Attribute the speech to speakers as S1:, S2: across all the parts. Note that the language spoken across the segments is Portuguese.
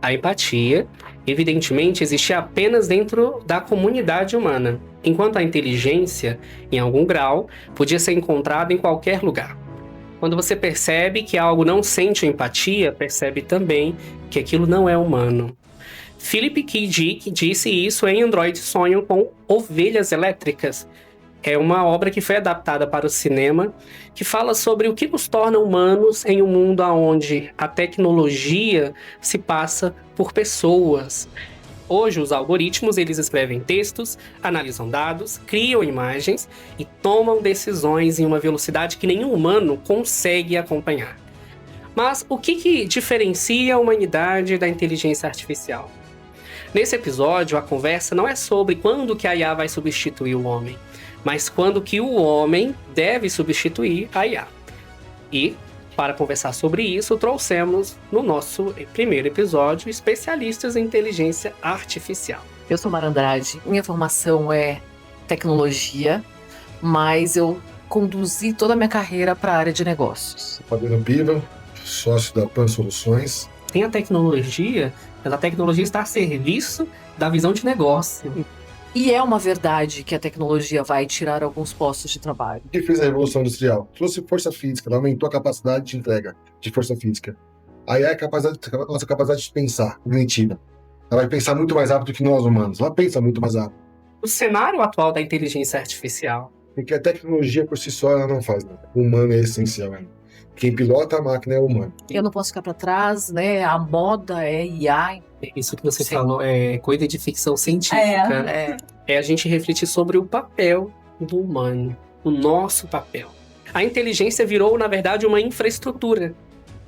S1: A empatia, evidentemente, existe apenas dentro da comunidade humana, enquanto a inteligência, em algum grau, podia ser encontrada em qualquer lugar. Quando você percebe que algo não sente empatia, percebe também que aquilo não é humano. Philip K. Dick disse isso em Androides Sonham com Ovelhas Elétricas. É uma obra que foi adaptada para o cinema, que fala sobre o que nos torna humanos em um mundo onde a tecnologia se passa por pessoas. Hoje, os algoritmos, eles escrevem textos, analisam dados, criam imagens e tomam decisões em uma velocidade que nenhum humano consegue acompanhar. Mas o que diferencia a humanidade da inteligência artificial? Nesse episódio, a conversa não é sobre quando que a IA vai substituir o homem, mas quando que o homem deve substituir a IA. E, para conversar sobre isso, trouxemos no nosso primeiro episódio especialistas em inteligência artificial.
S2: Eu sou Mara Andrade, minha formação é tecnologia, mas eu conduzi toda a minha carreira para a área de negócios.
S3: Fabiano Piva, sócio da Pan Soluções.
S1: Tem a tecnologia, mas a tecnologia está a serviço da visão de negócio.
S2: E é uma verdade que a tecnologia vai tirar alguns postos de trabalho.
S3: O que fez a Revolução Industrial? Trouxe força física, ela aumentou a capacidade de entrega de força física. Aí é a nossa capacidade de pensar, cognitiva. Ela vai pensar muito mais rápido que nós humanos. Ela pensa muito mais rápido.
S1: O cenário atual da inteligência artificial.
S3: Porque a tecnologia por si só ela não faz nada. O humano é essencial. Quem pilota a máquina é o humano.
S2: Eu não posso ficar para trás, né? A moda é IA.
S1: Isso que você falou é coisa de ficção científica. É a gente refletir sobre o papel do humano, o nosso papel. A inteligência virou, na verdade, uma infraestrutura.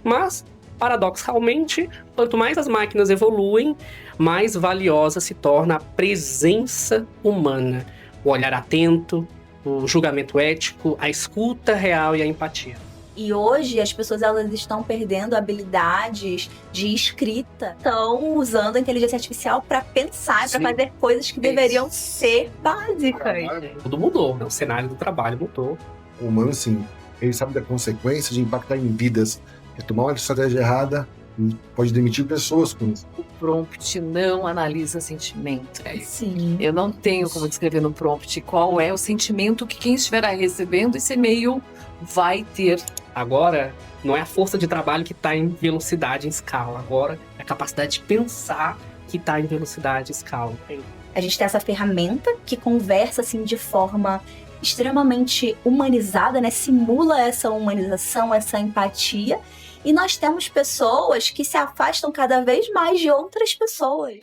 S1: Mas, paradoxalmente, quanto mais as máquinas evoluem, mais valiosa se torna a presença humana. O olhar atento, o julgamento ético, a escuta real e a empatia.
S4: E hoje as pessoas elas estão perdendo habilidades de escrita, estão usando a inteligência artificial para pensar, para fazer coisas que deveriam ser básicas.
S1: Tudo mudou, né? O cenário do trabalho mudou.
S3: O humano, sim, ele sabe da consequência de impactar em vidas. Tomar uma estratégia errada pode demitir pessoas com isso.
S2: O prompt não analisa sentimento.
S4: Sim.
S2: Eu não tenho como descrever no prompt qual é o sentimento que quem estiver recebendo esse e-mail vai ter.
S1: Agora, não é a força de trabalho que está em velocidade em escala. Agora, é a capacidade de pensar que está em velocidade em escala.
S4: A gente tem essa ferramenta que conversa assim de forma extremamente humanizada, né? Simula essa humanização, essa empatia. E nós temos pessoas que se afastam cada vez mais de outras pessoas.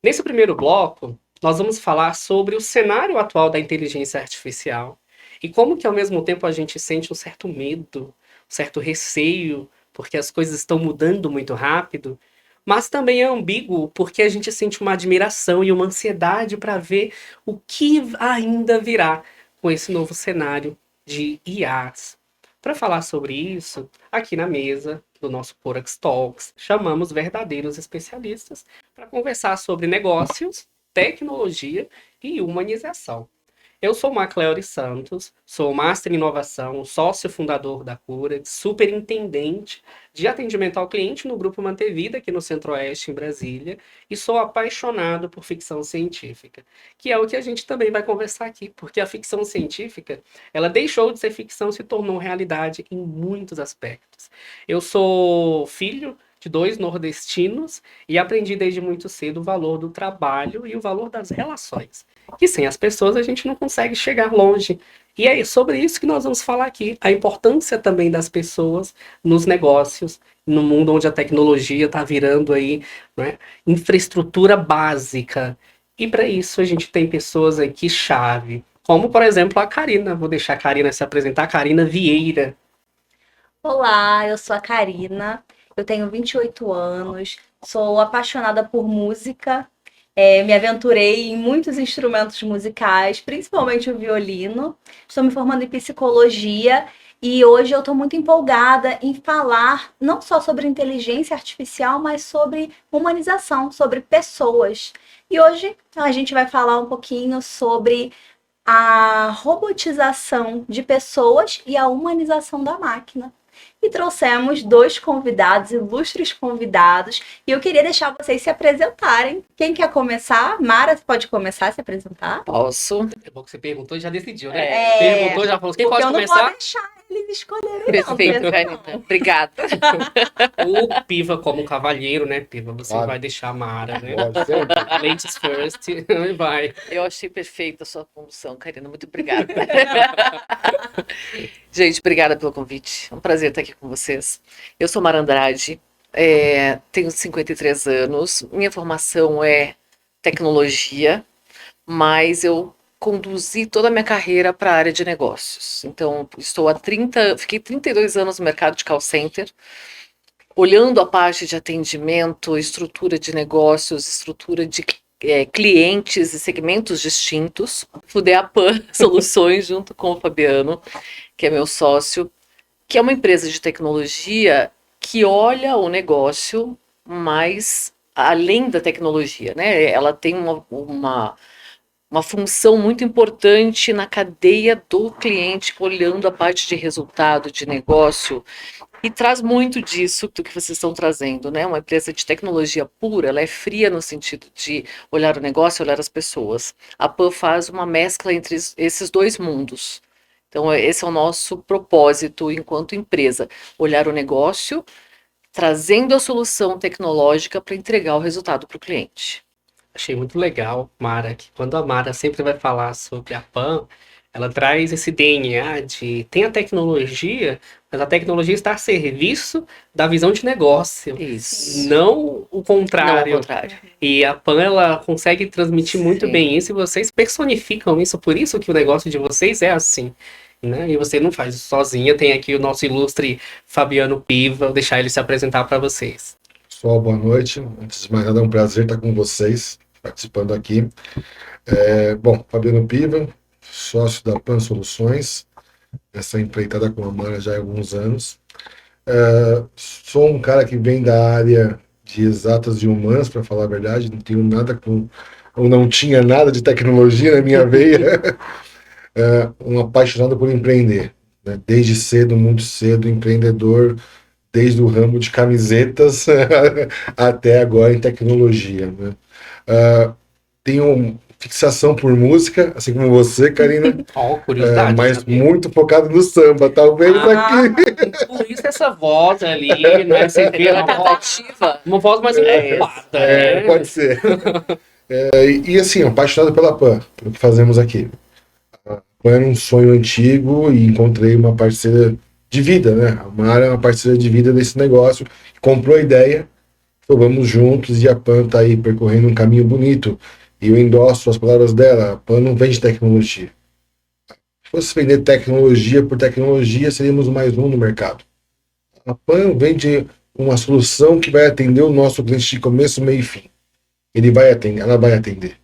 S1: Nesse primeiro bloco, nós vamos falar sobre o cenário atual da inteligência artificial. E como que ao mesmo tempo a gente sente um certo medo, um certo receio, porque as coisas estão mudando muito rápido, mas também é ambíguo porque a gente sente uma admiração e uma ansiedade para ver o que ainda virá com esse novo cenário de IAs. Para falar sobre isso, aqui na mesa do nosso Corax Talks, chamamos verdadeiros especialistas para conversar sobre negócios, tecnologia e humanização. Eu sou o Macleori Santos, sou Master em Inovação, sócio fundador da Corax, superintendente de atendimento ao cliente no Grupo Mantevida, aqui no Centro-Oeste, em Brasília, e sou apaixonado por ficção científica, que é o que a gente também vai conversar aqui, porque a ficção científica, ela deixou de ser ficção e se tornou realidade em muitos aspectos. Eu sou filho de 2 nordestinos e aprendi desde muito cedo o valor do trabalho e o valor das relações. E sem as pessoas a gente não consegue chegar longe. E é sobre isso que nós vamos falar aqui. A importância também das pessoas nos negócios, no mundo onde a tecnologia está virando aí, né, infraestrutura básica. E para isso a gente tem pessoas aqui chave, como por exemplo a Karina. Vou deixar a Karina se apresentar. Karina Vieira.
S4: Olá, eu sou a Karina, eu tenho 28 anos, sou apaixonada por música, me aventurei em muitos instrumentos musicais, principalmente o violino. Estou me formando em psicologia e hoje eu estou muito empolgada em falar não só sobre inteligência artificial, mas sobre humanização, sobre pessoas. E hoje a gente vai falar um pouquinho sobre a robotização de pessoas e a humanização da máquina. e trouxemos dois convidados, ilustres convidados, e eu queria deixar vocês se apresentarem. Quem quer começar? Mara, você pode começar a se apresentar?
S2: Posso?
S1: É bom que você perguntou e já decidiu, né?
S4: É,
S1: Perguntou, já falou. Quem
S4: porque
S1: pode
S4: eu não
S1: começar?
S4: vou deixar eles escolherem,
S2: Perfeito,
S4: não.
S2: Karina. Obrigada.
S1: O Piva, como cavalheiro, né, Piva? Você
S3: Claro.
S1: vai deixar a Mara, né?
S3: Pode ser?
S1: Ladies first. Vai.
S2: Eu achei perfeita a sua condução, Karina. Muito obrigada. Gente, obrigada pelo convite. É um prazer estar aqui com vocês. Eu sou Mara Andrade, tenho 53 anos. Minha formação é tecnologia, mas eu conduzi toda a minha carreira para a área de negócios. Então, fiquei 32 anos no mercado de call center, olhando a parte de atendimento, estrutura de negócios, estrutura de clientes e segmentos distintos. Fundei a PAN Soluções junto com o Fabiano, que é meu sócio, que é uma empresa de tecnologia que olha o negócio mais além da tecnologia, né? Ela tem uma função muito importante na cadeia do cliente, olhando a parte de resultado, de negócio, e traz muito disso do que vocês estão trazendo, né? Uma empresa de tecnologia pura, ela é fria no sentido de olhar o negócio, olhar as pessoas. A PAN faz uma mescla entre esses dois mundos. Então, esse é o nosso propósito enquanto empresa, olhar o negócio, trazendo a solução tecnológica para entregar o resultado para o cliente.
S1: Achei muito legal, Mara, que quando a Mara sempre vai falar sobre a PAN, ela traz esse DNA de tem a tecnologia, mas a tecnologia está a serviço da visão de negócio,
S2: Isso.
S1: não o
S2: Não ao
S1: contrário.
S2: contrário.
S1: E a PAN, ela consegue transmitir muito
S2: Sim.
S1: bem isso e vocês personificam isso, por isso que o negócio de vocês é assim, né? E você não faz isso sozinha, tem aqui o nosso ilustre Fabiano Piva, vou deixar ele se apresentar para vocês.
S3: Pessoal, boa noite. Antes de mais nada, é um prazer estar com vocês, participando aqui. Bom, Fabiano Piva, sócio da PAN Soluções, essa empreitada com a Mara já há alguns anos. Sou um cara que vem da área de exatas e humanas, para falar a verdade, não tenho nada ou não tinha nada de tecnologia na minha veia. Um apaixonado por empreender, né? Desde cedo, muito cedo, empreendedor, desde o ramo de camisetas até agora em tecnologia, né? Tenho fixação por música, assim como você, Karina,
S1: Ó, curiosidade.
S3: mas
S1: sabia?
S3: muito focado no samba, talvez aqui.
S1: Por isso essa voz ali, né? Você vê
S2: Ela tá ativa.
S1: uma voz mais ocupada, né?
S3: Pode ser. E assim, apaixonado pela PAN, pelo que fazemos aqui. A PAN era um sonho antigo e encontrei uma parceira de vida, né? A Mara é uma parceira de vida desse negócio, comprou a ideia, então vamos juntos e a PAN está aí percorrendo um caminho bonito. E eu endosso as palavras dela, a PAN não vende tecnologia. Se fosse vender tecnologia por tecnologia, seríamos mais um no mercado. A PAN vende uma solução que vai atender o nosso cliente de começo, meio e fim. Ela vai atender.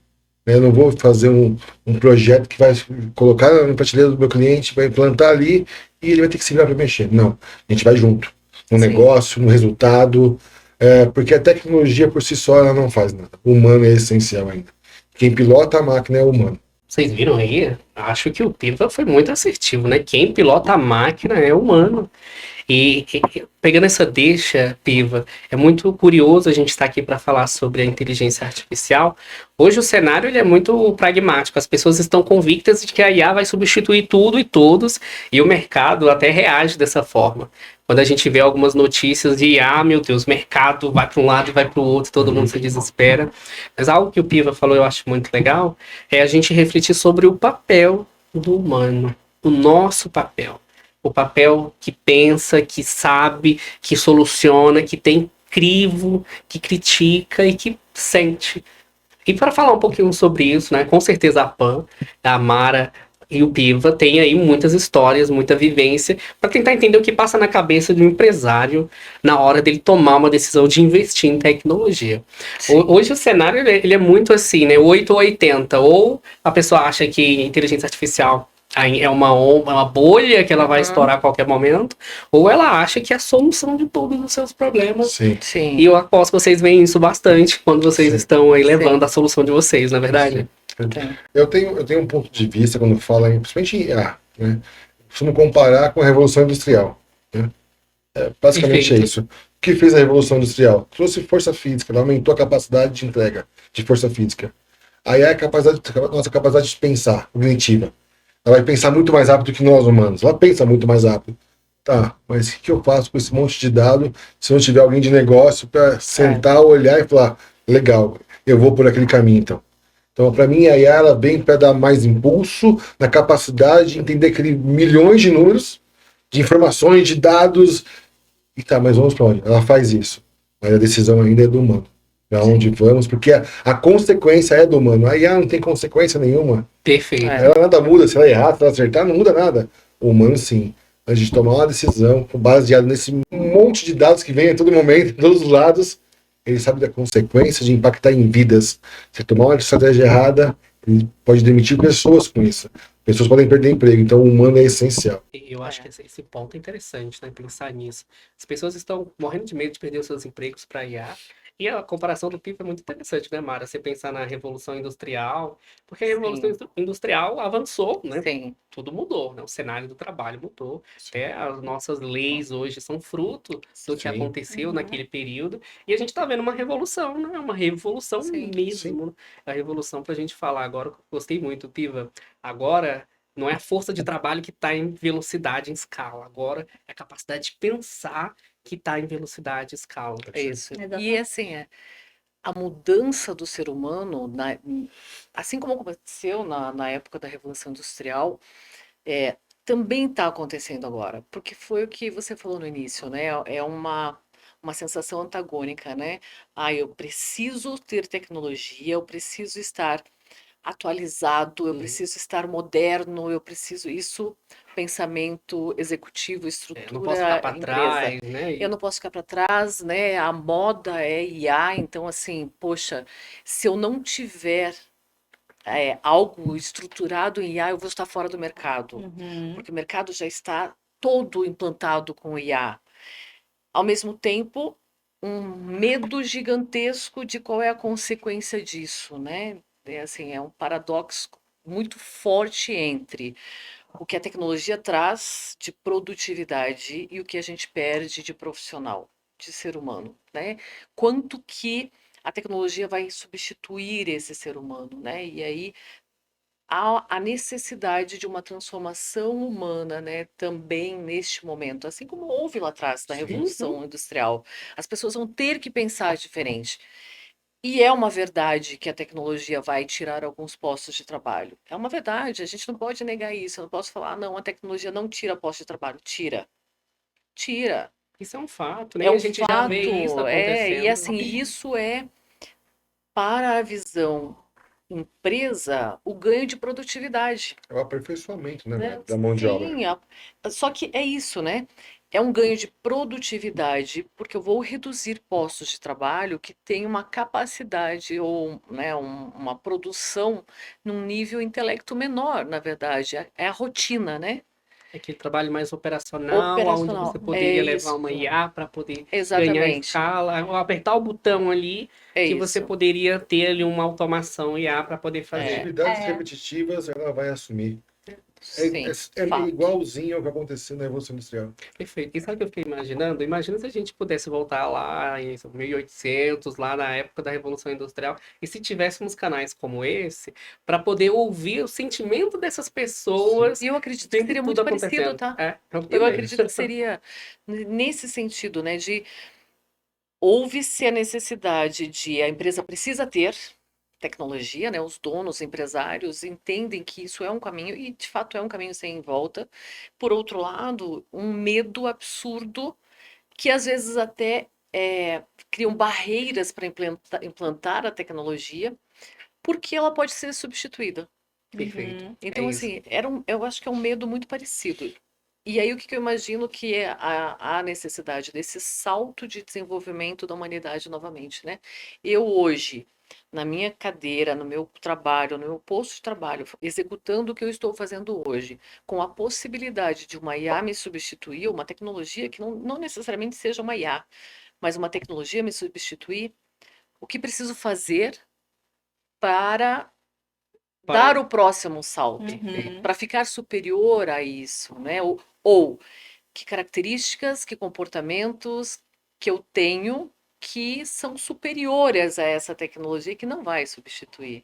S3: Eu não vou fazer um projeto que vai colocar na prateleira do meu cliente, vai implantar ali e ele vai ter que se virar para mexer. Não, a gente vai junto. No
S2: Sim.
S3: negócio, no resultado, porque a tecnologia por si só ela não faz nada. O humano é essencial ainda. Quem pilota a máquina é o humano.
S1: Vocês viram aí? Acho que o Piva foi muito assertivo, né? Quem pilota a máquina é o humano. E pegando essa deixa, Piva, é muito curioso a gente estar aqui para falar sobre a inteligência artificial. Hoje o cenário ele é muito pragmático, as pessoas estão convictas de que a IA vai substituir tudo e todos, e o mercado até reage dessa forma. Quando a gente vê algumas notícias de meu Deus, o mercado vai para um lado e vai para o outro, todo mundo se desespera. Mas algo que o Piva falou eu acho muito legal, é a gente refletir sobre o papel do humano, o nosso papel. O papel que pensa, que sabe, que soluciona, que tem crivo, que critica e que sente. E para falar um pouquinho sobre isso, né? Com certeza a PAN, a Mara e o Piva têm aí muitas histórias, muita vivência, para tentar entender o que passa na cabeça de um empresário na hora dele tomar uma decisão de investir em tecnologia. Hoje o cenário ele é muito assim, né? 8 ou 80. Ou a pessoa acha que inteligência artificial é uma bolha que ela vai estourar a qualquer momento, ou ela acha que é a solução de todos os seus problemas.
S3: Sim.
S2: Sim.
S1: E eu aposto que vocês veem isso bastante quando vocês
S3: Sim.
S1: estão aí levando
S2: Sim.
S1: a solução de vocês, na é verdade?
S2: Tem.
S3: Eu tenho um ponto de vista quando fala, principalmente em IA, né? Costumo comparar com a Revolução Industrial, né? Basicamente é
S1: Perfeito.
S3: isso. O que fez a Revolução Industrial? Trouxe força física, ela aumentou a capacidade de entrega de força física. Aí é nossa capacidade de pensar, cognitiva. Ela vai pensar muito mais rápido que nós humanos. Ela pensa muito mais rápido. Tá, mas o que eu faço com esse monte de dado se não tiver alguém de negócio para sentar, olhar e falar, legal, eu vou por aquele caminho então. Então, para mim, a IA ela vem para dar mais impulso na capacidade de entender aqueles milhões de números, de informações, de dados. E tá, mas vamos para onde? Ela faz isso. Mas a decisão ainda é do humano. Para onde vamos? Porque a consequência é do humano. A IA não tem consequência nenhuma.
S1: Perfeito.
S3: Ela nada muda. Se ela errar, se ela acertar, não muda nada. O humano, sim. A gente tomar uma decisão baseada nesse monte de dados que vem a todo momento, de todos os lados, ele sabe da consequência de impactar em vidas. Se tomar uma estratégia errada, ele pode demitir pessoas com isso. Pessoas podem perder emprego. Então, o humano é essencial.
S1: E eu acho
S2: É.
S1: que esse ponto é interessante, né? Pensar nisso. As pessoas estão morrendo de medo de perder os seus empregos para IA. E a comparação do PIB é muito interessante, né, Mara? Você pensar na Revolução Industrial, porque a Revolução
S2: Sim,
S1: Industrial avançou, né?
S2: sim,
S1: Tudo mudou, né? O cenário do trabalho mudou. Até as nossas leis hoje são fruto do que
S3: Sim,
S1: aconteceu
S2: uhum,
S1: naquele período. E a gente está vendo uma revolução, né? Uma revolução
S2: sim.
S3: sim.
S1: mesmo. A revolução para a gente falar agora, eu gostei muito, Piva. Agora não é a força de trabalho que está em velocidade, em escala. Agora é a capacidade de pensar que está em velocidade, escala.
S2: É isso. E
S4: Exatamente.
S2: assim, a mudança do ser humano, assim como aconteceu na época da Revolução Industrial, é, também está acontecendo agora, porque foi o que você falou no início, né? É uma sensação antagônica, né? Ah, eu preciso ter tecnologia, eu preciso estar atualizado, eu
S1: Uhum.
S2: preciso estar moderno, eu preciso isso, pensamento executivo,
S1: Não posso ficar
S2: estrutura,
S1: para
S2: empresa.
S1: trás, né?
S2: Eu não posso ficar para trás, né? A moda é IA, então assim, poxa, se eu não tiver algo estruturado em IA, eu vou estar fora do mercado,
S4: Uhum.
S2: porque o mercado já está todo implantado com IA. Ao mesmo tempo, um medo gigantesco de qual é a consequência disso, né? É assim, é um paradoxo muito forte entre o que a tecnologia traz de produtividade e o que a gente perde de profissional, de ser humano, né? Quanto que a tecnologia vai substituir esse ser humano, né? E aí há a necessidade de uma transformação humana, né, também neste momento, assim como houve lá atrás na
S3: Sim.
S1: Uhum.
S2: Revolução Industrial. As pessoas vão ter que pensar diferente. E é uma verdade que a tecnologia vai tirar alguns postos de trabalho. É uma verdade, a gente não pode negar isso. Eu não posso falar, não, a tecnologia não tira postos de trabalho. Tira, tira.
S1: Isso é um fato, né?
S2: É
S1: E a
S2: um
S1: gente já vê isso
S2: fato, e
S1: acontecendo.
S2: assim, isso é para a visão empresa o ganho de produtividade.
S3: É o aperfeiçoamento, né,
S2: Né?
S3: da mão de obra.
S2: Sim, só que é isso, né? É um ganho de produtividade, porque eu vou reduzir postos de trabalho que têm uma capacidade ou, né, uma produção num nível intelecto menor, na verdade. É a rotina, né?
S1: Aquele trabalho mais operacional, onde você
S2: Operacional. É
S1: poderia levar uma
S2: isso.
S1: IA para poder ganhar
S2: Exatamente.
S1: escala, ou apertar o botão ali
S2: É
S1: que você
S2: isso.
S1: poderia ter ali uma automação IA para poder fazer.
S2: É,
S3: Atividades
S4: É.
S3: repetitivas ela vai assumir.
S2: sim,
S3: É
S2: fato.
S3: igualzinho ao que aconteceu na Revolução Industrial.
S1: Perfeito. E sabe o que eu fiquei imaginando? Imagina se a gente pudesse voltar lá em 1800, lá na época da Revolução Industrial, e se tivéssemos canais como esse, para poder ouvir o sentimento dessas
S3: Sim.
S1: pessoas
S2: E eu acredito que
S1: vendo
S2: seria
S1: tudo
S2: muito parecido,
S1: acontecendo.
S2: tá?
S1: É, eu
S2: Eu
S1: também.
S2: acredito que seria nesse sentido, né? De houve-se a necessidade de a empresa precisa ter tecnologia, né? Os donos, empresários entendem que isso é um caminho e de fato é um caminho sem volta. Por outro lado, um medo absurdo que às vezes até criam barreiras para implantar a tecnologia, porque ela pode ser substituída.
S1: Perfeito.
S4: Uhum.
S1: É
S2: Então,
S1: isso.
S2: assim, eu acho que é um medo muito parecido. E aí, o que que eu imagino que é a necessidade desse salto de desenvolvimento da humanidade novamente, né? Eu hoje, na minha cadeira, no meu trabalho, no meu posto de trabalho, executando o que eu estou fazendo hoje, com a possibilidade de uma IA me substituir, uma tecnologia que não necessariamente seja uma IA, mas uma tecnologia me substituir, o que preciso fazer para
S1: Para...
S2: dar o próximo salto,
S1: Perfeito.
S4: Uhum.
S2: para ficar superior a isso, né? Ou que características, que comportamentos que eu tenho que são superiores a essa tecnologia que não vai substituir.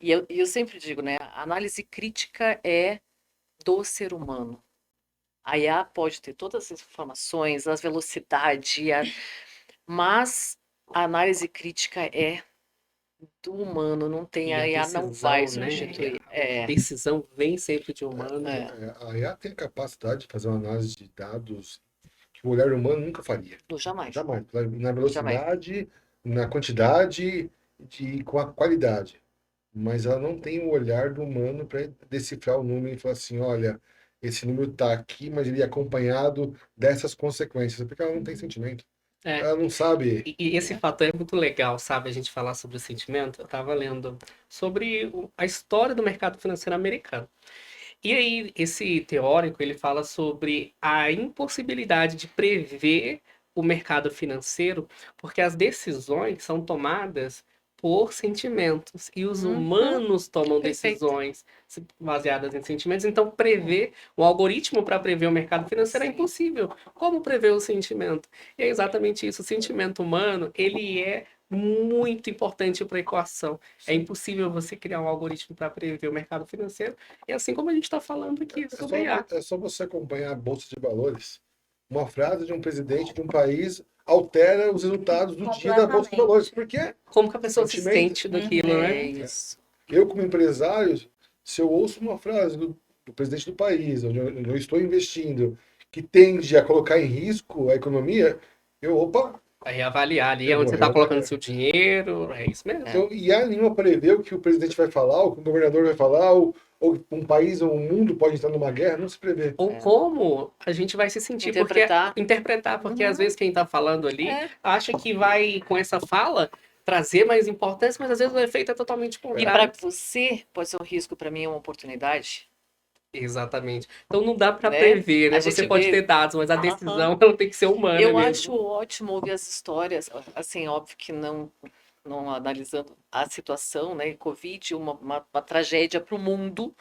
S2: E eu sempre digo, né, a análise crítica é do ser humano. A IA pode ter todas as informações, as velocidades, mas a análise crítica é do humano, não tem,
S1: E
S2: a
S1: a
S2: IA não vai
S1: decisão, né?
S2: substituir.
S1: A decisão vem sempre de humano.
S3: A IA tem a capacidade de fazer uma análise de dados que o olhar humano nunca faria.
S2: Jamais,
S3: Jamais. Na
S2: jamais.
S3: velocidade, na quantidade e com a qualidade. Mas ela não tem o olhar do humano para decifrar o número e falar assim, olha, esse número está aqui, mas ele é acompanhado dessas consequências, porque ela não tem sentimento.
S1: É,
S3: Ela não sabe.
S1: e esse fator é muito legal, sabe? A gente falar sobre o sentimento. Eu estava lendo sobre a história do mercado financeiro americano. E aí, esse teórico, ele fala sobre a impossibilidade de prever o mercado financeiro, porque as decisões são tomadas por sentimentos, e os
S2: Uhum,
S1: humanos tomam
S2: perfeito.
S1: decisões baseadas em sentimentos. Então, prever, um algoritmo para prever o mercado financeiro é
S2: Sim.
S1: impossível. Como prever o sentimento? E é exatamente isso. O sentimento humano, ele é muito importante para a equação. É impossível você criar um algoritmo para prever o mercado financeiro. E assim como a gente está falando aqui sobre IA.
S3: É só você acompanhar a Bolsa de Valores. Uma frase de um presidente de um país altera os resultados do dia da Bolsa de Valores. Por quê?
S1: Como que a pessoa se
S3: Sentimento.
S1: sente daquilo,
S2: É
S1: né?
S2: isso.
S3: Eu, como empresário, se eu ouço uma frase do presidente do país, onde eu estou investindo, que tende a colocar em risco a economia, opa,
S1: Vai reavaliar ali
S3: eu
S1: onde
S3: vou
S1: você está colocando
S3: reavaliar.
S1: seu dinheiro. É isso mesmo.
S3: Então, e há nenhuma prever o que o presidente vai falar, o que o governador vai falar, ou um país ou um mundo pode entrar numa guerra, não se prevê.
S1: Ou como a gente vai se sentir,
S2: Interpretar.
S1: porque interpretar, porque
S2: Uhum.
S1: às vezes quem está falando ali
S2: É.
S1: acha que vai, com essa fala, trazer mais importância, mas às vezes o efeito é totalmente
S2: E para
S1: contrário.
S2: você pode ser um risco, para mim é uma oportunidade.
S1: Exatamente. Então não dá para
S2: Né?
S1: prever, né?
S2: A
S1: Você
S2: gente
S1: pode
S2: vê-
S1: ter dados, mas a
S2: Aham.
S1: decisão ela tem que ser humana
S2: Eu
S1: mesmo.
S2: acho ótimo ouvir as histórias, assim, óbvio que não analisando a situação, né, Covid, uma tragédia para o mundo,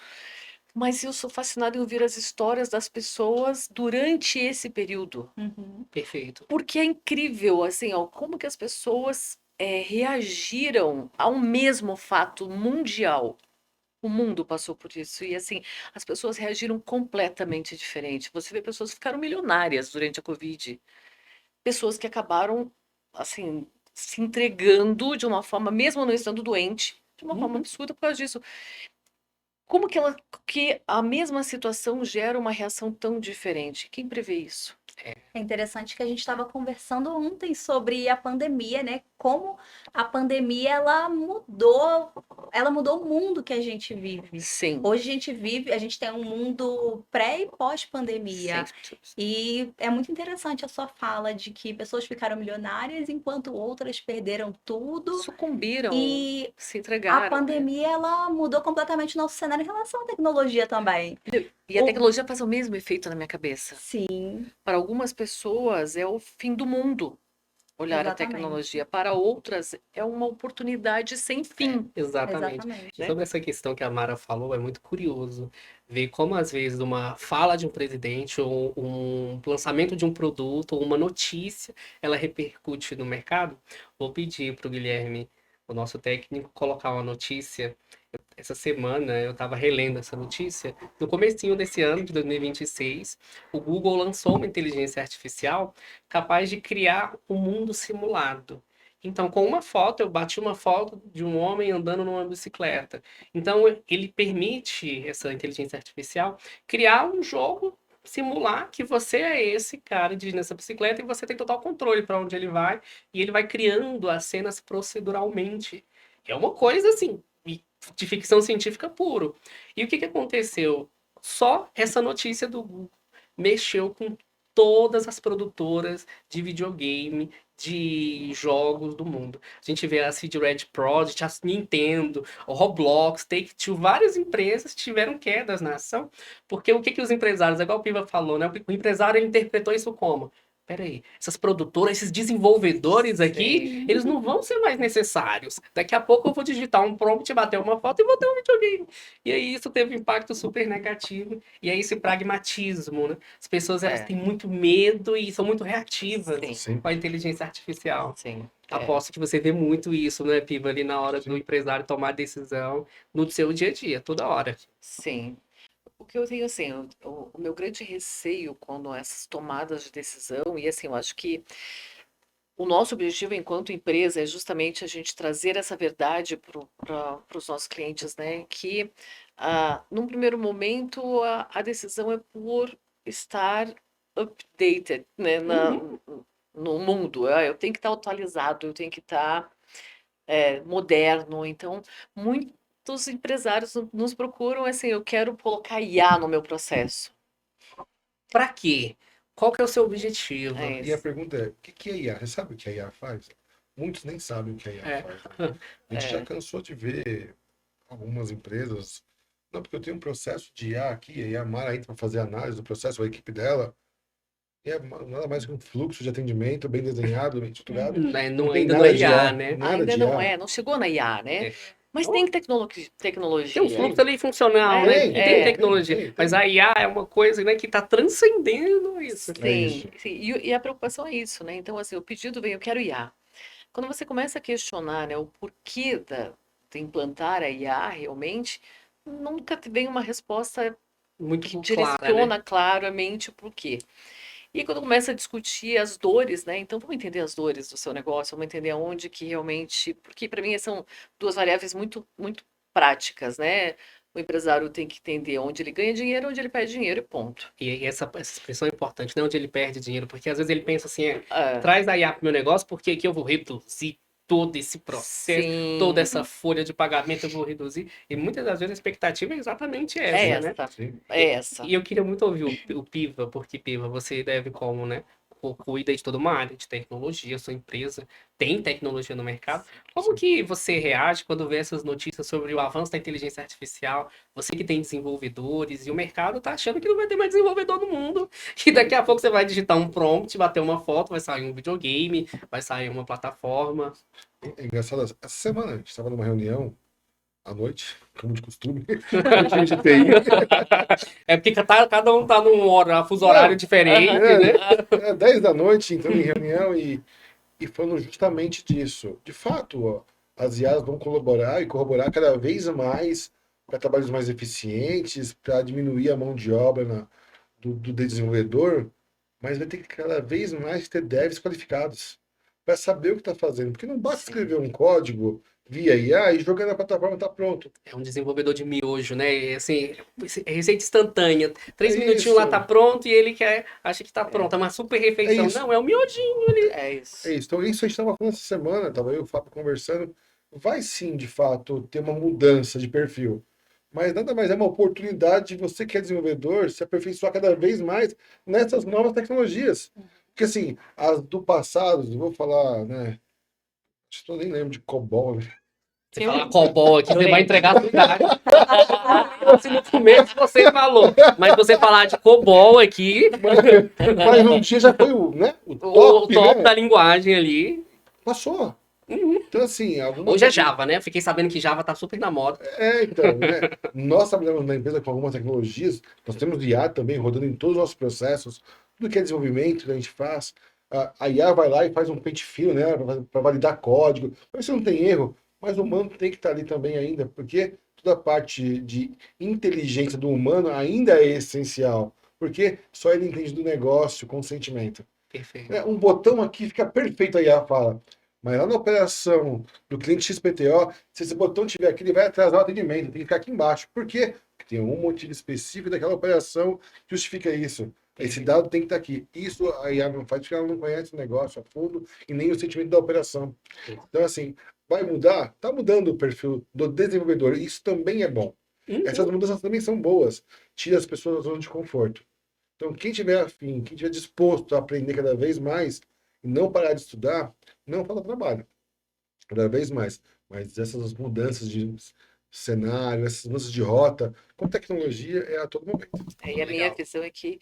S2: mas eu sou fascinada em ouvir as histórias das pessoas durante esse período,
S4: Uhum.
S1: Perfeito.
S2: porque é incrível, assim, ó, como que as pessoas reagiram ao mesmo fato mundial. O mundo passou por isso e assim, as pessoas reagiram completamente diferente. Você vê pessoas que ficaram milionárias durante a Covid, pessoas que acabaram assim se entregando de uma forma, mesmo não estando doente, de uma forma
S1: Uhum.
S2: absurda por causa disso. Como que a mesma situação gera uma reação tão diferente? Quem prevê isso?
S4: É interessante que a gente estava conversando ontem sobre a pandemia, né? Como a pandemia ela mudou o mundo que a gente vive.
S2: Sim,
S4: Hoje a gente tem um mundo pré e pós-pandemia.
S2: sim,
S4: E é muito interessante a sua fala de que pessoas ficaram milionárias enquanto outras perderam tudo.
S2: sucumbiram,
S4: E
S2: se
S4: a
S2: entregaram, né?
S4: pandemia, ela mudou completamente o nosso cenário em relação à tecnologia também.
S2: E a tecnologia faz o mesmo efeito na minha cabeça.
S4: Sim,
S2: Para algumas pessoas é o fim do mundo olhar a
S4: exatamente.
S2: tecnologia, para outras é uma oportunidade sem fim,
S1: Exatamente.
S4: Exatamente.
S1: E sobre essa questão que a Mara falou, é muito curioso ver como, às vezes, uma fala de um presidente, ou um lançamento de um produto, ou uma notícia, ela repercute no mercado. Vou pedir para o Guilherme, o nosso técnico, colocar uma notícia. Essa semana eu estava relendo essa notícia. No comecinho desse ano, de 2026, o Google lançou uma inteligência artificial capaz de criar um mundo simulado. Então, com uma foto, eu bati uma foto de um homem andando numa bicicleta. Então, ele permite, essa inteligência artificial, criar um jogo, simular que você é esse cara dirigindo essa bicicleta e você tem total controle para onde ele vai, e ele vai criando as cenas proceduralmente. É uma coisa assim, de ficção científica puro. E o que aconteceu? Só essa notícia do Google mexeu com todas as produtoras de videogame, de jogos do mundo. A gente vê a CD Red Project, a Nintendo, o Roblox, Take-Two, várias empresas tiveram quedas na ação, porque o que os empresários, igual o Piva falou, né? O empresário ele interpretou isso como? peraí, essas produtoras, esses desenvolvedores aqui,
S2: Sim.
S1: eles não vão ser mais necessários. Daqui a pouco eu vou digitar um prompt, bater uma foto e vou ter um videogame. E aí isso teve um impacto super negativo. E aí esse pragmatismo, né? As pessoas, elas
S2: É,
S1: têm muito medo e são muito reativas
S2: sim,
S3: Sim,
S1: com a inteligência artificial.
S2: sim.
S1: Aposto que você vê muito isso, né, Piva, ali na hora do
S3: sim.
S1: empresário tomar decisão no seu dia a dia, toda hora.
S2: Sim. O que eu tenho, assim, o meu grande receio quando essas tomadas de decisão, e assim, eu acho que o nosso objetivo enquanto empresa é justamente a gente trazer essa verdade para os nossos clientes, né? Que, num primeiro momento, a decisão é por estar updated, né?
S1: Uhum.
S2: No mundo. Eu tenho que estar atualizado, eu tenho que estar moderno. Então, muitos empresários nos procuram assim, eu quero colocar IA no meu processo.
S1: Pra quê? Qual que é o seu objetivo?
S2: É
S3: E a
S2: isso.
S3: pergunta é, o que que é IA? Você sabe o que a IA faz? Muitos nem sabem o que a IA
S1: É.
S3: faz, né? A gente já
S2: É,
S3: cansou de ver algumas empresas. Não, porque eu tenho um processo de IA aqui, e a Mara entra para fazer análise do processo, a equipe dela, e é nada mais que um fluxo de atendimento bem desenhado, bem estruturado. Não tem
S1: Ainda não é
S3: nada de
S1: IA,
S3: IA,
S1: né?
S3: nada
S2: ainda
S3: de
S2: não
S3: IA.
S2: é, não chegou na IA, né?
S1: É.
S2: Mas
S1: Então,
S2: tem
S1: tem um
S2: tecnologia.
S1: fluxo ali funcional, né?
S2: Né?
S1: E tem
S2: É,
S1: tecnologia. Mas a IA é uma coisa, né, que está transcendendo isso.
S3: É
S2: sim,
S3: isso.
S2: sim. E a preocupação é isso, né? Então, assim, o pedido vem, eu quero IA. Quando você começa a questionar, né, o porquê de implantar a IA realmente, nunca te vem uma resposta
S1: Muito
S2: que
S1: clara, né?
S2: direciona claramente o porquê. E quando começa a discutir as dores, né? Então vamos entender as dores do seu negócio, vamos entender aonde que realmente, porque para mim são duas variáveis muito práticas, né? O empresário tem que entender onde ele ganha dinheiro, onde ele perde dinheiro e ponto.
S1: E essa expressão é importante, né? Onde ele perde dinheiro. Porque às vezes ele pensa assim,
S2: Ah,
S1: traz a IA pro meu negócio, porque aqui eu vou reduzir todo esse processo, toda essa
S2: sim,
S1: folha de pagamento eu vou reduzir. E muitas das vezes a expectativa é exatamente
S2: é
S1: essa,
S3: Sim,
S1: né?
S2: essa,
S3: sim.
S2: é essa.
S1: E eu queria muito ouvir o Piva, porque Piva, você deve como, né? Cuida de toda uma área de tecnologia, sua empresa tem tecnologia no mercado. Como
S3: Sim.
S1: que você reage quando vê essas notícias sobre o avanço da inteligência artificial? Você que tem desenvolvedores e o mercado tá achando que não vai ter mais desenvolvedor no mundo, que daqui a pouco você vai digitar um prompt, bater uma foto, vai sair um videogame, vai sair uma plataforma.
S3: É engraçado, essa semana a gente estava numa reunião à noite, como de costume, com time de TI.
S1: É porque cada um tá num fuso horário
S3: Não,
S2: Aham,
S1: diferente, né?
S2: ah,
S3: 10 da noite entrando em reunião e falando justamente disso. De fato, ó, as IAs vão colaborar e corroborar cada vez mais para trabalhos mais eficientes, para diminuir a mão de obra do desenvolvedor, mas vai ter que cada vez mais ter devs qualificados para saber o que está fazendo. Porque não basta
S2: sim,
S3: escrever um código via IA e jogar na plataforma está pronto.
S1: É um desenvolvedor de miojo, né? E, assim, é receita instantânea.
S3: É
S1: 3 minutinhos lá tá
S3: isso,
S1: pronto e ele acha que tá
S2: é,
S1: pronto. É uma super
S3: é
S1: refeição.
S3: isso.
S1: Não, é um miojinho ali.
S2: é
S3: É
S2: isso.
S3: isso. Então, isso a gente estava falando essa semana, estava eu e o Fábio conversando. Vai sim, de fato, ter uma mudança de perfil. Mas nada mais é uma oportunidade de você que é desenvolvedor se aperfeiçoar cada vez mais nessas novas tecnologias. Porque assim, as do passado, eu vou falar, né? Acho que eu nem lembro de COBOL, né?
S1: Você
S2: Eu
S1: falar
S2: lembro,
S1: COBOL aqui,
S2: eu
S1: você vai
S2: lembro.
S1: entregar a sua idade. Assim, no começo você falou. Mas você falar de COBOL aqui,
S3: Mas um dia já foi né? O
S1: o
S3: top,
S1: top
S3: né?
S1: da linguagem ali.
S3: Passou.
S1: Uhum.
S3: Então, assim, algumas
S1: Hoje é
S3: tecnologias.
S1: Java, né? Eu fiquei sabendo que Java tá super na moda.
S3: É, então, né? Nós trabalhamos na empresa com algumas tecnologias, nós temos IA também rodando em todos os nossos processos, tudo que é desenvolvimento que a gente faz. A IA vai lá e faz um pente fino, né, para validar código. Mas você não tem erro, mas o humano tem que estar ali também ainda, porque toda a parte de inteligência do humano ainda é essencial, porque só ele entende do negócio com sentimento.
S1: Perfeito.
S3: Um botão aqui fica perfeito, a IA fala. Mas lá na operação do cliente XPTO, se esse botão estiver aqui, ele vai atrasar o atendimento, tem que ficar aqui embaixo. Por quê? Porque tem um motivo específico daquela operação que justifica isso. Esse
S1: Perfeito.
S3: dado tem que estar aqui. Isso a IA não faz porque ela não conhece o negócio a fundo e nem o sentimento da operação. Então, assim, vai mudar? Está mudando o perfil do desenvolvedor. Isso também é bom. Essas
S1: Uhum.
S3: mudanças também são boas. Tira as pessoas da zona de conforto. Então, quem tiver afim, quem tiver disposto a aprender cada vez mais e não parar de estudar, não falta trabalho, cada vez mais. Mas essas mudanças de cenário, essas mudanças de rota, com tecnologia é a todo momento.
S2: E a minha
S1: Legal.
S2: visão é que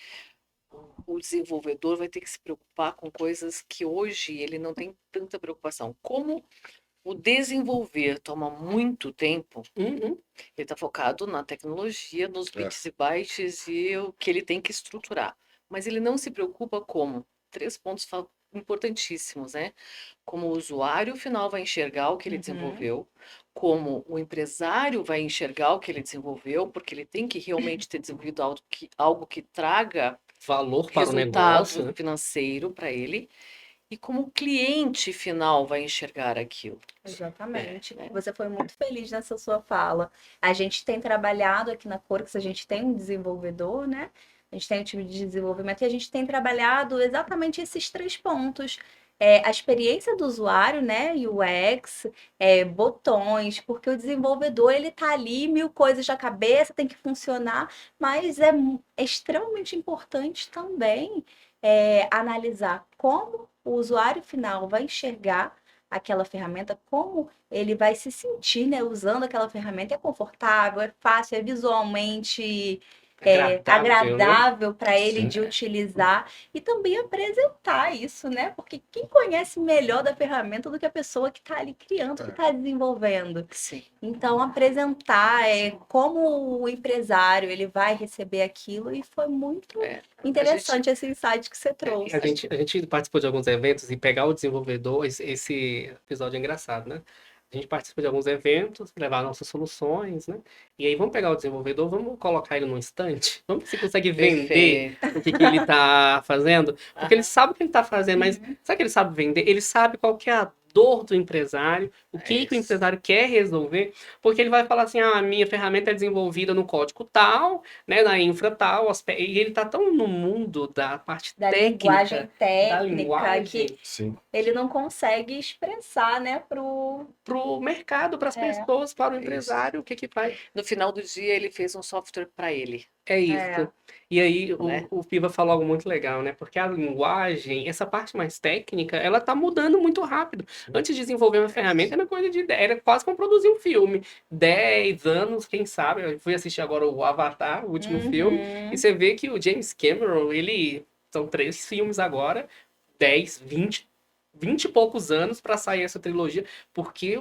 S2: o desenvolvedor vai ter que se preocupar com coisas que hoje ele não tem tanta preocupação. Como o desenvolver toma muito tempo,
S1: Uhum.
S2: ele está focado na tecnologia, nos
S3: É.
S2: bits e bytes e o que ele tem que estruturar. Mas ele não se preocupa como? Três pontos importantíssimos, né? Como o usuário final vai enxergar o que ele
S4: Uhum.
S2: desenvolveu, como o empresário vai enxergar o que ele desenvolveu, porque ele tem que realmente ter desenvolvido algo que traga
S1: Valor para o negócio,
S2: resultado
S1: né?
S2: financeiro para ele, e como o cliente final vai enxergar aquilo.
S4: Exatamente.
S2: É.
S4: Você foi muito feliz nessa sua fala. A gente tem trabalhado aqui na Corix, a gente tem um desenvolvedor, né? A gente tem um time de desenvolvimento e a gente tem trabalhado exatamente esses três pontos. A experiência do usuário, né? UX, botões, porque o desenvolvedor ele tá ali, mil coisas na cabeça, tem que funcionar, mas é extremamente importante também analisar como o usuário final vai enxergar aquela ferramenta, como ele vai se sentir, né, usando aquela ferramenta. É confortável, é fácil, é visualmente
S1: Agradável, né?
S4: agradável para ele
S3: Sim.
S4: de utilizar e também apresentar isso, né? Porque quem conhece melhor da ferramenta do que a pessoa que está ali criando, que está desenvolvendo.
S2: Sim.
S4: Então, apresentar como o empresário ele vai receber aquilo e foi muito interessante esse insight que você trouxe.
S1: A gente participou de alguns eventos e pegar o desenvolvedor, esse episódio é engraçado, né? A gente participa de alguns eventos, levar nossas soluções, né? E aí vamos pegar o desenvolvedor, vamos colocar ele num instante, vamos ver se consegue vender
S2: Perfeito.
S1: o que ele está fazendo, porque ele
S2: Aham.
S1: sabe o que ele está fazendo, mas sabe que ele sabe vender? Ele sabe qual que é a dor do empresário, o que o
S2: Isso.
S1: empresário quer resolver, porque ele vai falar assim, a minha ferramenta é desenvolvida no código tal, né, na infra tal, e ele tá tão no mundo da parte
S4: Da
S1: técnica,
S4: linguagem
S1: da
S4: técnica
S1: linguagem,
S4: que
S3: Sim.
S4: ele não consegue expressar, né,
S1: pro mercado, para as pessoas, para o
S3: Isso.
S1: empresário, o que que vai.
S2: No final do dia, ele fez um software para ele,
S1: É isso. E aí
S2: né?
S1: o Piva falou algo muito legal, né? Porque a linguagem, essa parte mais técnica, ela tá mudando muito rápido. Antes de desenvolver uma ferramenta, era coisa de era quase como produzir um filme. 10 anos, quem sabe? Eu fui assistir agora o Avatar, o último filme, e você vê que o James Cameron, ele são 3 filmes agora, 10, 20 e poucos anos para sair essa trilogia, porque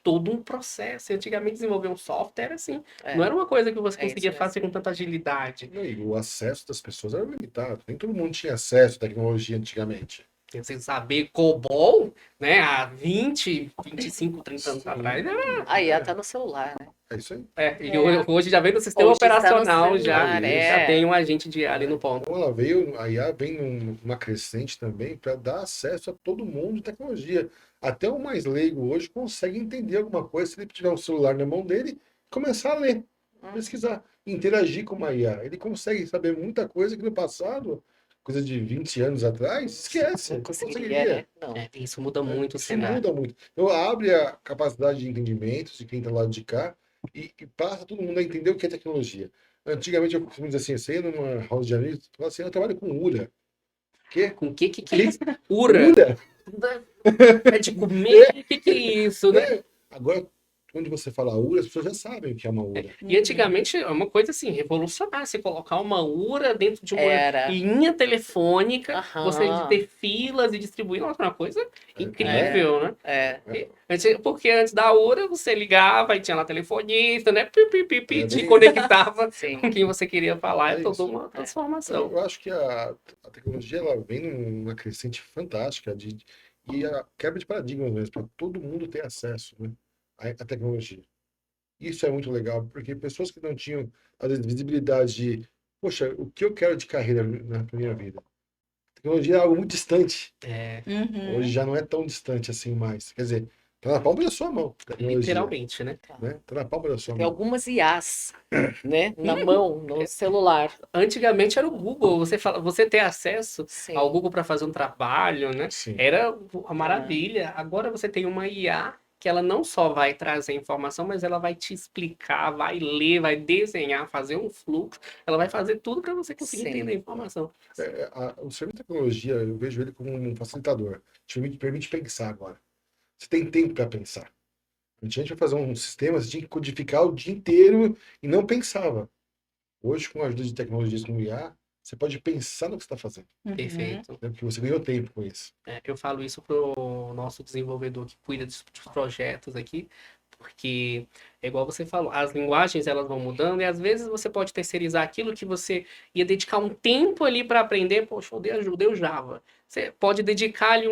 S1: todo um processo. E antigamente desenvolver um software era assim, não era uma coisa que você
S2: É isso
S1: conseguia
S2: mesmo.
S1: fazer com tanta agilidade.
S3: Não, e o acesso das pessoas era limitado. Nem todo mundo tinha acesso à tecnologia antigamente.
S1: Sem saber COBOL, né, há 20, 25, 30 anos
S3: Sim.
S1: atrás,
S2: A IA tá no celular, né?
S3: É isso aí.
S1: e hoje já vem no sistema
S2: Hoje está no
S1: operacional,
S2: celular,
S1: já tem um agente de IA ali no ponto.
S3: Então ela veio, a IA vem numa crescente também para dar acesso a todo mundo de tecnologia. Até o mais leigo hoje consegue entender alguma coisa se ele tiver um celular na mão dele e começar a ler, pesquisar, interagir com uma IA. Ele consegue saber muita coisa que no passado, coisa de 20 anos atrás, esquece.
S2: Não
S3: Não
S2: conseguiria, né? Não.
S1: Isso muda muito o
S3: Isso
S1: cenário.
S3: muda muito. Então abre a capacidade de entendimento de quem está lá de cá e passa todo mundo a entender o que é tecnologia. Antigamente eu costumo dizer assim, eu sei numa roda de amigos, falava assim, eu trabalho com URA. Quê?
S1: Com que Ura?
S3: URA?
S1: É de comer? O que é isso, né?
S3: É. Agora, quando você fala URA, as pessoas já sabem o que é uma URA.
S1: E antigamente é uma coisa assim, revolucionária. Você colocar uma URA dentro de uma
S2: Era.
S1: linha telefônica,
S2: Aham.
S1: você ter filas e distribuir, nossa, uma coisa incrível, né?
S2: É.
S1: Porque antes da URA, você ligava e tinha lá telefonista, né? Te
S3: bem-
S1: conectava
S2: Sim.
S1: com quem você queria falar. É
S3: É
S1: toda
S3: isso.
S1: uma
S3: Então,
S1: transformação.
S3: eu acho que a tecnologia ela vem numa crescente fantástica e a quebra de paradigmas mesmo, para todo mundo ter acesso, né, à tecnologia. Isso é muito legal, porque pessoas que não tinham, às vezes, visibilidade de, poxa, o que eu quero de carreira na minha vida? A tecnologia é algo muito distante.
S1: É,
S3: Hoje já não é tão distante assim mais. Quer dizer, tá na palma da sua mão, a tecnologia,
S1: literalmente, né?
S3: né? Tá na palma da sua
S2: Tem
S3: mão.
S2: algumas IAs, né? Na mão, no celular.
S1: Antigamente era o Google. Você ter acesso
S2: Sim.
S1: ao Google para fazer um trabalho, né?
S3: Sim.
S1: Era a maravilha. Agora você tem uma IA que ela não só vai trazer informação, mas ela vai te explicar, vai ler, vai desenhar, fazer um fluxo. Ela vai fazer tudo para você conseguir
S2: Sim.
S1: entender a informação.
S3: O serviço de tecnologia, eu vejo ele como um facilitador. Permite pensar agora. Você tem tempo para pensar. Antigamente, para fazer um sistema, você tinha que codificar o dia inteiro e não pensava. Hoje, com a ajuda de tecnologias como IA, Você pode pensar no que você está fazendo,
S4: Uhum.
S1: Perfeito.
S3: né? Porque você ganhou tempo com isso.
S1: Eu falo isso pro nosso desenvolvedor que cuida dos projetos aqui, porque é igual você falou, as linguagens elas vão mudando e às vezes você pode terceirizar aquilo que você ia dedicar um tempo ali para aprender. Poxa, eu odeio Java. Você pode dedicar ali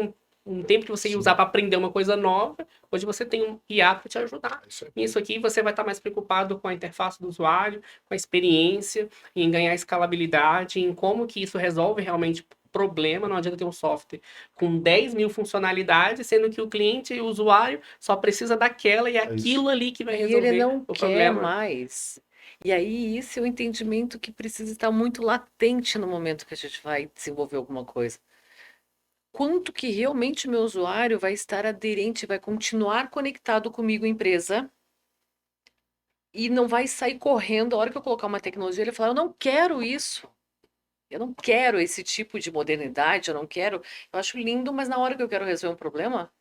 S1: um tempo que você ia
S3: Sim.
S1: usar para aprender uma coisa nova. Hoje você tem um IA para te ajudar.
S3: É isso aí.
S1: Nisso aqui você vai estar mais preocupado com a interface do usuário, com a experiência, em ganhar escalabilidade, em como que isso resolve realmente problema. Não adianta ter um software com 10 mil funcionalidades, sendo que o cliente e o usuário só precisa daquela e é
S3: É isso.
S1: aquilo ali que vai
S2: E ele
S1: resolver
S2: não
S1: o
S2: quer
S1: problema.
S2: mais. E aí, isso é o entendimento que precisa estar muito latente no momento que a gente vai desenvolver alguma coisa. Quanto que realmente meu usuário vai estar aderente, vai continuar conectado comigo, empresa, e não vai sair correndo a hora que eu colocar uma tecnologia, ele falar, eu não quero isso. Eu não quero esse tipo de modernidade, eu não quero. Eu acho lindo, mas na hora que eu quero resolver um problema,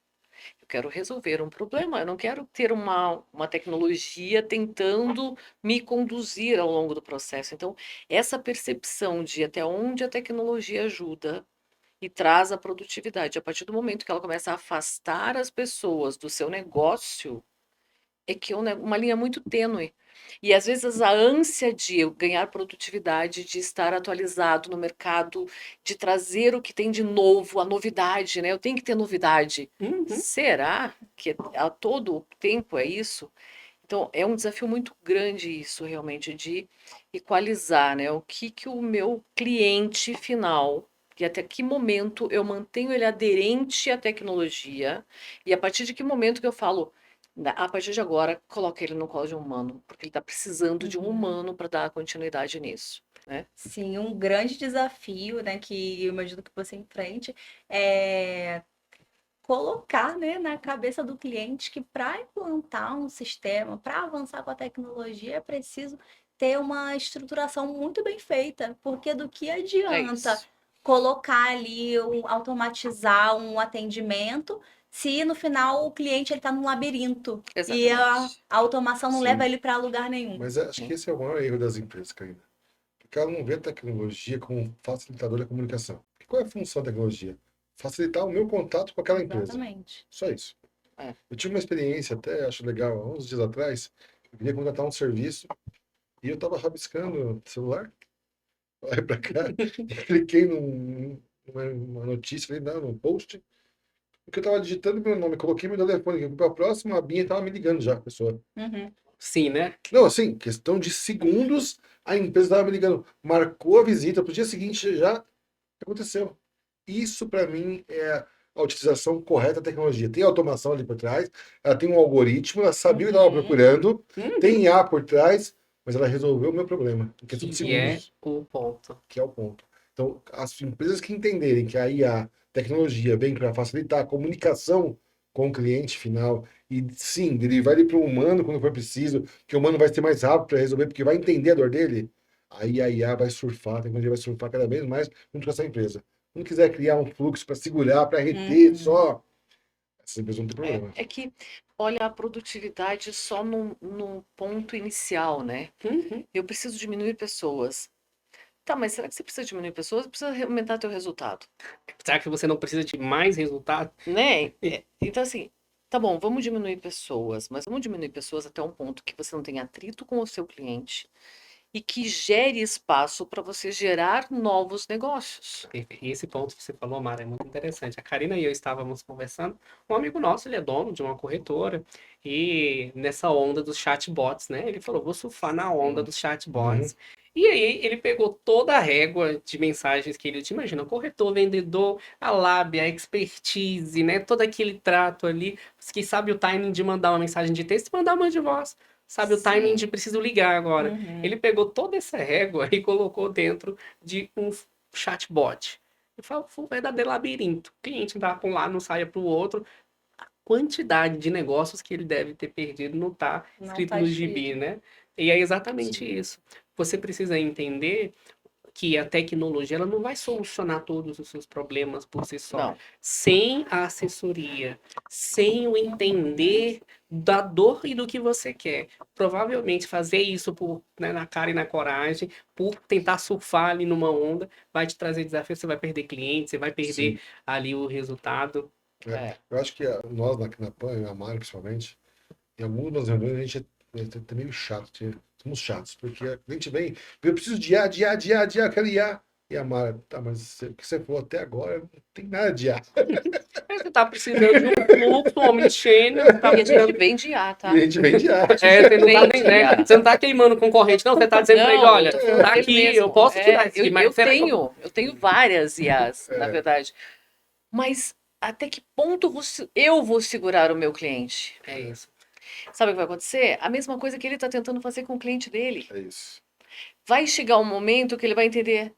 S2: eu quero resolver um problema. Eu não quero ter uma tecnologia tentando me conduzir ao longo do processo. Então, essa percepção de até onde a tecnologia ajuda e traz a produtividade, a partir do momento que ela começa a afastar as pessoas do seu negócio, é que é uma linha muito tênue. E às vezes a ânsia de eu ganhar produtividade, de estar atualizado no mercado, de trazer o que tem de novo, a novidade, né? Eu tenho que ter novidade.
S1: Uhum.
S2: Será que a todo tempo é isso? Então é um desafio muito grande isso realmente de equalizar, né? O que que o meu cliente final e até que momento eu mantenho ele aderente à tecnologia e a partir de que momento que eu falo a partir de agora, coloque ele no colo de um humano, porque ele está precisando de um
S4: Uhum.
S2: humano para dar continuidade nisso, né?
S4: Sim, um grande desafio, né, que eu imagino que você enfrente é colocar, né, na cabeça do cliente que para implantar um sistema, para avançar com a tecnologia, é preciso ter uma estruturação muito bem feita, porque do que
S2: É
S4: adianta
S2: isso.
S4: colocar ali, automatizar um atendimento, se no final o cliente está num labirinto e
S2: Exatamente.
S4: a automação não leva
S3: Sim.
S4: ele para lugar nenhum.
S3: Mas acho que esse é o maior erro das empresas, Karina. Porque ela não vê a tecnologia como um facilitador da comunicação. Qual é a função da tecnologia? Facilitar o meu contato com aquela empresa.
S4: Exatamente.
S3: Só isso.
S2: É.
S3: Eu tive uma experiência, até acho legal, há uns dias atrás, eu queria contratar um serviço e eu estava rabiscando o celular, lá e pra cá, e cliquei numa notícia ali, num post, porque eu estava digitando meu nome, coloquei meu telefone, para a próxima abinha estava me ligando já, a pessoa.
S4: Uhum.
S1: Sim, né?
S3: Não, assim, questão de segundos, a empresa estava me ligando, marcou a visita, pro dia seguinte já aconteceu. Isso, para mim, é a utilização correta da tecnologia. Tem automação ali por trás, ela tem um algoritmo, ela sabia o que estava
S4: Uhum.
S3: procurando,
S1: Uhum.
S3: tem IA por trás, mas ela resolveu o meu problema, em questão de
S1: Que é
S3: segundos,
S1: o ponto.
S3: que é o ponto. Então, as empresas que entenderem que a IA, tecnologia, vem para facilitar a comunicação com o cliente final e, sim, derivar ele para o humano quando for preciso, que o humano vai ser mais rápido para resolver, porque vai entender a dor dele, aí a IA vai surfar, a tecnologia vai surfar cada vez mais junto com essa empresa. Quando quiser criar um fluxo para segurar, para reter
S4: Uhum.
S3: só, essas empresas não tem problema.
S2: É que, olha, a produtividade só no ponto inicial, né?
S1: Uhum.
S2: Eu preciso diminuir pessoas. Tá, mas será que você precisa diminuir pessoas? Precisa aumentar teu resultado,
S1: Será que você não precisa de mais resultado?
S2: né? Então, assim, tá bom, vamos diminuir pessoas, mas vamos diminuir pessoas até um ponto que você não tenha atrito com o seu cliente e que gere espaço para você gerar novos negócios.
S1: E esse ponto que você falou, Mara, é muito interessante. A Karina e eu estávamos conversando. Um amigo nosso, ele é dono de uma corretora. E nessa onda dos chatbots, né? Ele falou, vou surfar na onda dos chatbots. E aí ele pegou toda a régua de mensagens que ele tinha. Imagina, corretor, vendedor, a lábia, a expertise, né? Todo aquele trato ali. Que sabe o timing de mandar uma mensagem de texto e mandar uma de voz. Sabe o timing
S2: Sim.
S1: de preciso ligar agora.
S4: Uhum.
S1: Ele pegou toda essa régua e colocou dentro de um chatbot. Eu falo, foi um verdadeiro labirinto. O cliente vai para um lado, não saia para o outro. A quantidade de negócios que ele deve ter perdido não está
S4: Não
S1: escrito
S4: tá
S1: no
S4: escrito.
S1: gibi, né? E é exatamente
S3: Sim.
S1: isso. Você precisa entender que a tecnologia ela não vai solucionar todos os seus problemas por si só.
S2: Não.
S1: Sem a assessoria, sem o entender da dor e do que você quer. Provavelmente fazer isso por, né, na cara e na coragem, por tentar surfar ali numa onda, vai te trazer desafio, você vai perder clientes, você vai perder
S3: Sim.
S1: ali o resultado.
S3: Eu acho que nós aqui na PAN, eu e a Mari principalmente, em algumas reuniões a gente é meio chato, somos chatos, porque a gente vem, eu preciso de IA, eu quero IA. E a Mari, tá, mas o que você falou até agora não tem nada de IA.
S1: Você tá precisando de um fluxo, um omnichannel, você tá
S2: E a gente
S1: precisando...
S2: vende IA, tá?
S3: E a gente vem de IA.
S1: Você não tá
S2: Vende
S1: nem, né?
S2: IA.
S1: Você não tá queimando o concorrente, não. Você tá dizendo pra ele,
S2: Não,
S1: olha,
S2: eu tô falando
S1: tá
S2: dele
S1: aqui,
S2: mesmo.
S1: eu posso te dar isso aqui,
S2: Eu
S1: mas será que
S2: eu tenho várias IAs, na
S3: É.
S2: verdade. Mas até que ponto eu vou segurar o meu cliente?
S1: É isso.
S2: Sabe o que vai acontecer? A mesma coisa que ele está tentando fazer com o cliente dele.
S3: É isso.
S2: Vai chegar um momento que ele vai entender,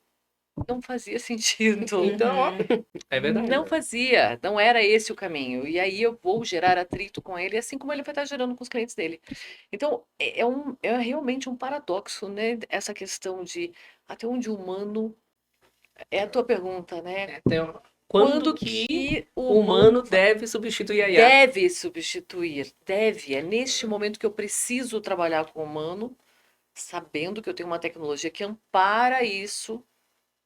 S2: não fazia sentido.
S1: Então, ó,
S4: Uhum.
S1: é verdade.
S2: Não fazia, não era esse o caminho. E aí eu vou gerar atrito com ele, assim como ele vai estar gerando com os clientes dele. Então, é realmente um paradoxo, né? Essa questão de até onde o humano. É a tua pergunta, né?
S1: Até quando que
S2: o
S1: o humano deve substituir a IA?
S2: deve substituir? Deve. É neste momento que eu preciso trabalhar com o humano, sabendo que eu tenho uma tecnologia que ampara isso,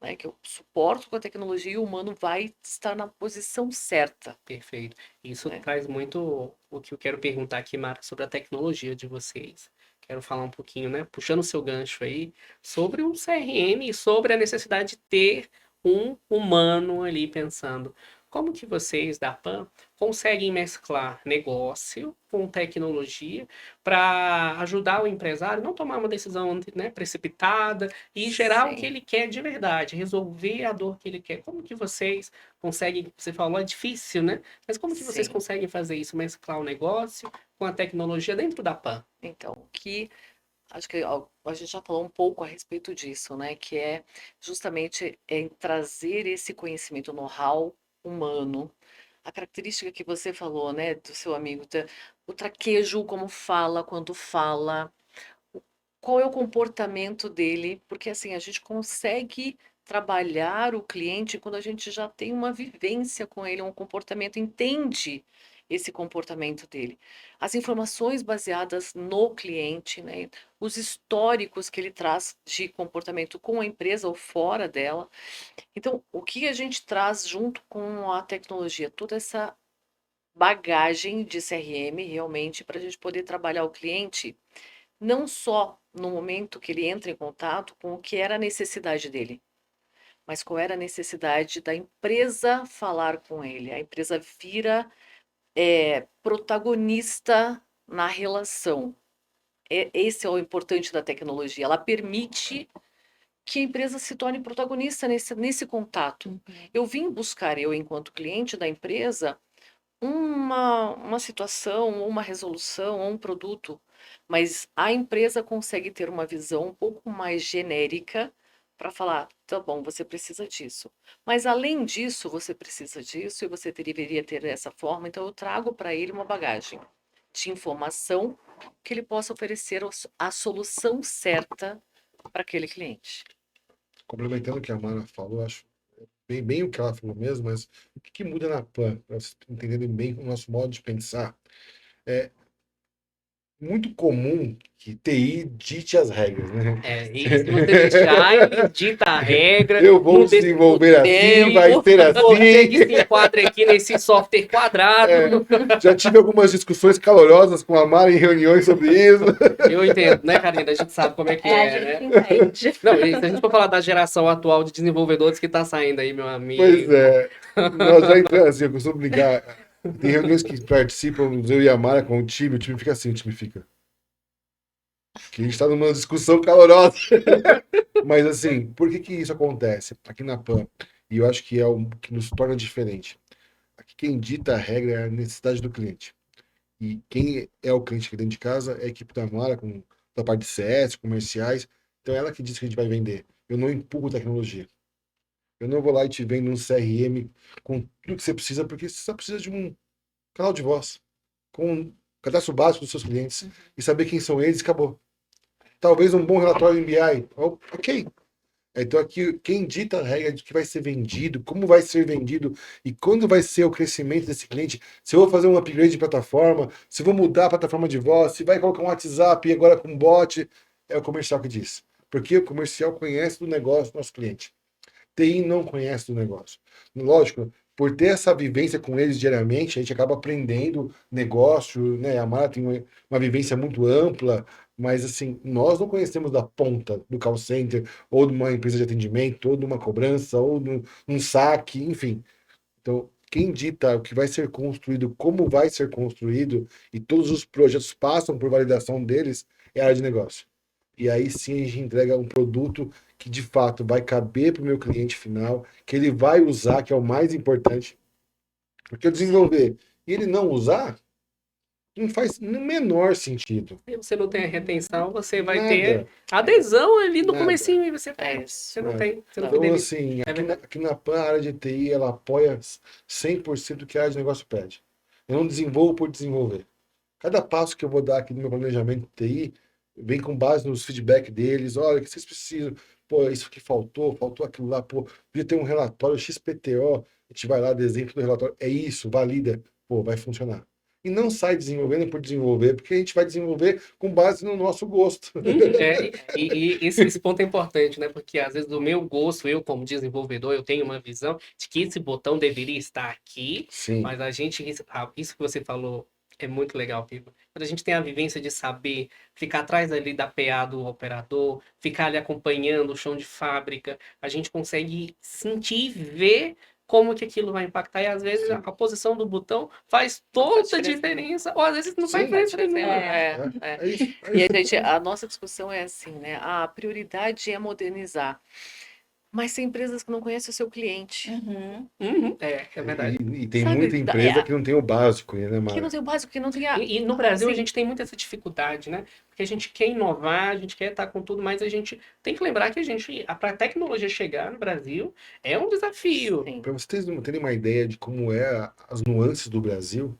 S2: né, que eu suporto com a tecnologia e o humano vai estar na posição certa.
S1: Perfeito. Isso
S2: É.
S1: traz muito o que eu quero perguntar aqui, Mara, sobre a tecnologia de vocês. Quero falar um pouquinho, né, puxando o seu gancho aí, sobre o CRM e sobre a necessidade de ter um humano ali pensando. Como que vocês da PAN conseguem mesclar negócio com tecnologia para ajudar o empresário a não tomar uma decisão, né, precipitada e gerar o que
S2: Sim.
S1: ele quer de verdade, resolver a dor que ele quer? Como que vocês conseguem, você falou, é difícil, né? Mas como que vocês
S2: Sim.
S1: conseguem fazer isso, mesclar o negócio com a tecnologia dentro da PAN?
S2: Então, acho que a gente já falou um pouco a respeito disso, né? Que é justamente em trazer esse conhecimento, know-how humano. A característica que você falou, né, do seu amigo, o traquejo, como fala, quando fala, qual é o comportamento dele, porque assim, a gente consegue trabalhar o cliente quando a gente já tem uma vivência com ele, um comportamento, entende esse comportamento dele. As informações baseadas no cliente, né, os históricos que ele traz de comportamento com a empresa ou fora dela. Então, o que a gente traz junto com a tecnologia? Toda essa bagagem de CRM realmente para a gente poder trabalhar o cliente não só no momento que ele entra em contato com o que era a necessidade dele, mas qual era a necessidade da empresa falar com ele. A empresa vira protagonista na relação. Esse é o importante da tecnologia. Ela permite que a empresa se torne protagonista nesse contato. Eu vim buscar, eu enquanto cliente da empresa, uma situação, uma resolução, ou um produto, mas a empresa consegue ter uma visão um pouco mais genérica para falar, tá bom, você precisa disso. Mas além disso, você precisa disso e você deveria ter dessa forma, então eu trago para ele uma bagagem de informação que ele possa oferecer a solução certa para aquele cliente.
S3: Complementando o que a Mara falou, acho bem o que ela falou mesmo, mas o que muda na PAN, para vocês entenderem bem o nosso modo de pensar, é muito comum que TI dite as regras, né?
S1: E se você deixar, ele dita a regra.
S3: Eu vou
S1: não
S3: desenvolver assim, vai ser
S1: Você que
S3: assim.
S1: se enquadra aqui nesse software quadrado.
S3: Já tive algumas discussões calorosas com a Mara em reuniões sobre isso.
S1: Eu entendo, né, Karina? A gente sabe como é que
S4: A
S1: é, né?
S4: gente entende.
S1: Não, e se a gente for falar da geração atual de desenvolvedores que tá saindo aí, meu amigo.
S3: Pois é. Nós já entramos assim, eu costumo brincar. Tem reuniões que participam, eu e a Mara com o time fica assim, o time fica. Que a gente está numa discussão calorosa. Mas assim, por que isso acontece aqui na PAN? E eu acho que é o que nos torna diferente. Aqui quem dita a regra é a necessidade do cliente. E quem é o cliente aqui dentro de casa é a equipe da Mara, com a parte de CS, comerciais. Então é ela que diz que a gente vai vender. Eu não empurro tecnologia. Eu não vou lá e te vendo um CRM com tudo que você precisa, porque você só precisa de um canal de voz, com um cadastro básico dos seus clientes e saber quem são eles e acabou. Talvez um bom relatório em BI. Ok. Então aqui, quem dita a regra de que vai ser vendido, como vai ser vendido e quando vai ser o crescimento desse cliente, se eu vou fazer um upgrade de plataforma, se eu vou mudar a plataforma de voz, se vai colocar um WhatsApp agora com bot, é o comercial que diz. Porque o comercial conhece do negócio do nosso cliente. TI não conhece do negócio. Lógico, por ter essa vivência com eles diariamente, a gente acaba aprendendo negócio, né? A Mara tem uma vivência muito ampla, mas assim, nós não conhecemos da ponta do call center, ou de uma empresa de atendimento, ou de uma cobrança, ou de um saque, enfim. Então, quem dita o que vai ser construído, como vai ser construído, e todos os projetos passam por validação deles, é a área de negócio. E aí sim a gente entrega um produto que de fato vai caber para o meu cliente final, que ele vai usar, que é o mais importante. Porque eu desenvolver e ele não usar, não faz no menor sentido.
S1: Se você não tem a retenção, você vai
S3: Nada,
S1: ter adesão ali no
S3: nada.
S1: comecinho e você
S2: É isso.
S1: você não
S3: nada.
S1: tem, você não
S2: Então,
S3: Então,
S1: fideliza.
S3: assim,
S1: É
S3: aqui na,
S1: verdade.
S3: aqui na PAN, a área de TI, ela apoia 100% o que a área de negócio pede. Eu não desenvolvo por desenvolver. Cada passo que eu vou dar aqui no meu planejamento de TI, vem com base nos feedback deles. Olha, o que vocês precisam? Pô, isso que faltou aquilo lá. Pô, podia ter um relatório XPTO. A gente vai lá, desenha todo o relatório. É isso, valida. Pô, vai funcionar. E não sai desenvolvendo por desenvolver, porque a gente vai desenvolver com base no nosso gosto.
S1: E esse ponto é importante, né? Porque às vezes do meu gosto, eu como desenvolvedor, eu tenho uma visão de que esse botão deveria estar aqui,
S3: Sim,
S1: mas a gente, isso que você falou é muito legal, Pipa. Quando a gente tem a vivência de saber ficar atrás ali da PA do operador, ficar ali acompanhando o chão de fábrica, a gente consegue sentir e ver como que aquilo vai impactar. E às vezes
S3: sim,
S1: a posição do botão faz
S2: não faz
S1: toda a
S2: diferença.
S1: diferença, ou às vezes não faz
S3: sim.
S2: Faz
S1: diferença
S2: diferença
S1: nenhuma.
S2: nenhuma. É.
S3: É isso. É
S2: E a
S3: isso.
S2: gente, a nossa discussão é assim, né? A prioridade é modernizar. Mas tem empresas que não conhecem o seu cliente.
S4: Uhum.
S1: É verdade.
S3: E tem
S2: Sabe?
S3: muita empresa que não tem o básico, né,
S2: Que não
S3: Mara?
S2: tem o básico, que não tem a.
S1: E no Brasil a
S2: Assim,
S1: gente tem muita essa dificuldade, né? Porque a gente quer inovar, a gente quer estar com tudo, mas a gente tem que lembrar que para a tecnologia chegar no Brasil é um desafio.
S2: sim.
S3: Para vocês não terem uma ideia de como é as nuances do Brasil,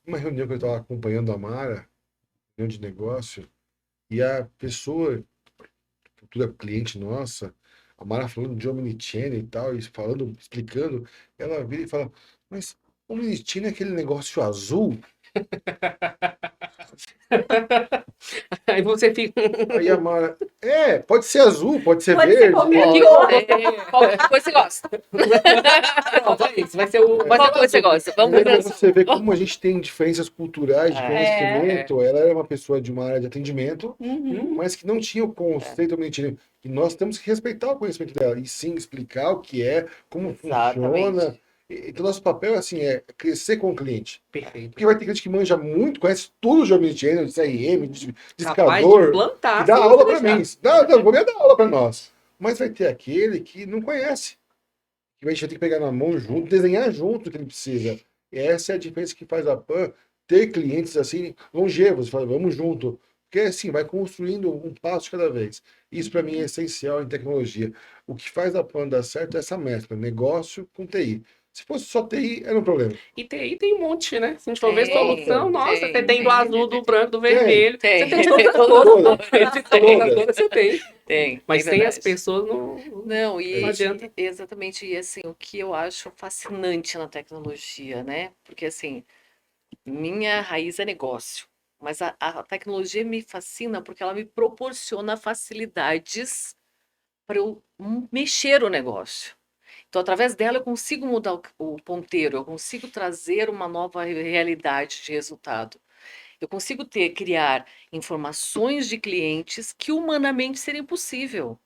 S3: uma reunião que eu estava acompanhando a Mara, reunião de negócio, e a pessoa, futura cliente nossa, a Mara falando de Omnichannel e tal, e falando, explicando, ela vira e fala, mas Omnichannel é aquele negócio azul?
S1: Aí você fica.
S3: Aí a Mara, pode ser azul, pode ser
S4: Pode ser
S3: verde.
S4: qualquer
S2: Pode
S4: cor.
S2: ser. Qual coisa você gosta?
S1: Pronto, é isso. Vai ser o. Vai
S2: Qual
S1: ser o
S2: coisa você
S1: azul.
S2: gosta? Vamos
S3: Né,
S2: ver
S3: pra você ver como a gente tem diferenças culturais de
S4: É.
S3: conhecimento. Ela era uma pessoa de uma área de atendimento,
S4: Uhum.
S3: mas que não tinha o conceito omnichannel. E nós temos que respeitar o conhecimento dela e sim explicar o que é, como
S2: Exatamente.
S3: funciona. Então, nosso papel assim, é crescer com o cliente.
S1: Perfeito.
S3: Porque vai ter cliente que manja muito, conhece tudo de omnichannel, de CRM, de
S1: Capaz de
S3: discador,
S1: implantar.
S3: que dá
S1: se
S3: aula
S1: você
S3: para
S1: deixar.
S3: mim. Não, vou dar aula para nós. Mas vai ter aquele que não conhece, que a gente vai ter que pegar na mão junto, desenhar junto o que ele precisa. E essa é a diferença que faz a PAN ter clientes assim longevos, fala, vamos junto. Porque assim, vai construindo um passo de cada vez. Isso para mim é essencial em tecnologia. O que faz a PAN dar certo é essa mescla, negócio com TI. Se fosse só TI, era um problema.
S1: E TI tem um monte, né? Se a gente for ver
S2: Tem,
S1: solução, nossa,
S2: tem,
S1: você tem do
S2: tem,
S1: azul,
S2: tem,
S1: do branco, do
S3: tem.
S1: vermelho.
S2: Tem.
S1: Você tem de todas as
S2: Todas
S1: cores.
S3: Todas.
S1: De todas as cores você tem.
S2: Tem,
S1: Mas
S2: é
S1: sem as
S2: verdade.
S1: pessoas
S2: Não,
S1: não
S2: e
S1: adianta.
S2: exatamente, e assim, o que eu acho fascinante na tecnologia, né? Porque assim, minha raiz é negócio, mas a tecnologia me fascina porque ela me proporciona facilidades para eu mexer o negócio. Então, através dela, eu consigo mudar o ponteiro, eu consigo trazer uma nova realidade de resultado. Eu consigo criar informações de clientes que humanamente seria impossível.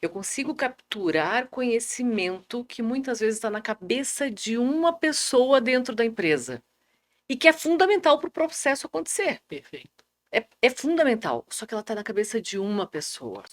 S2: Eu consigo capturar conhecimento que muitas vezes está na cabeça de uma pessoa dentro da empresa e que é fundamental para o processo acontecer.
S1: Perfeito.
S2: É fundamental, só que ela está na cabeça de uma pessoa.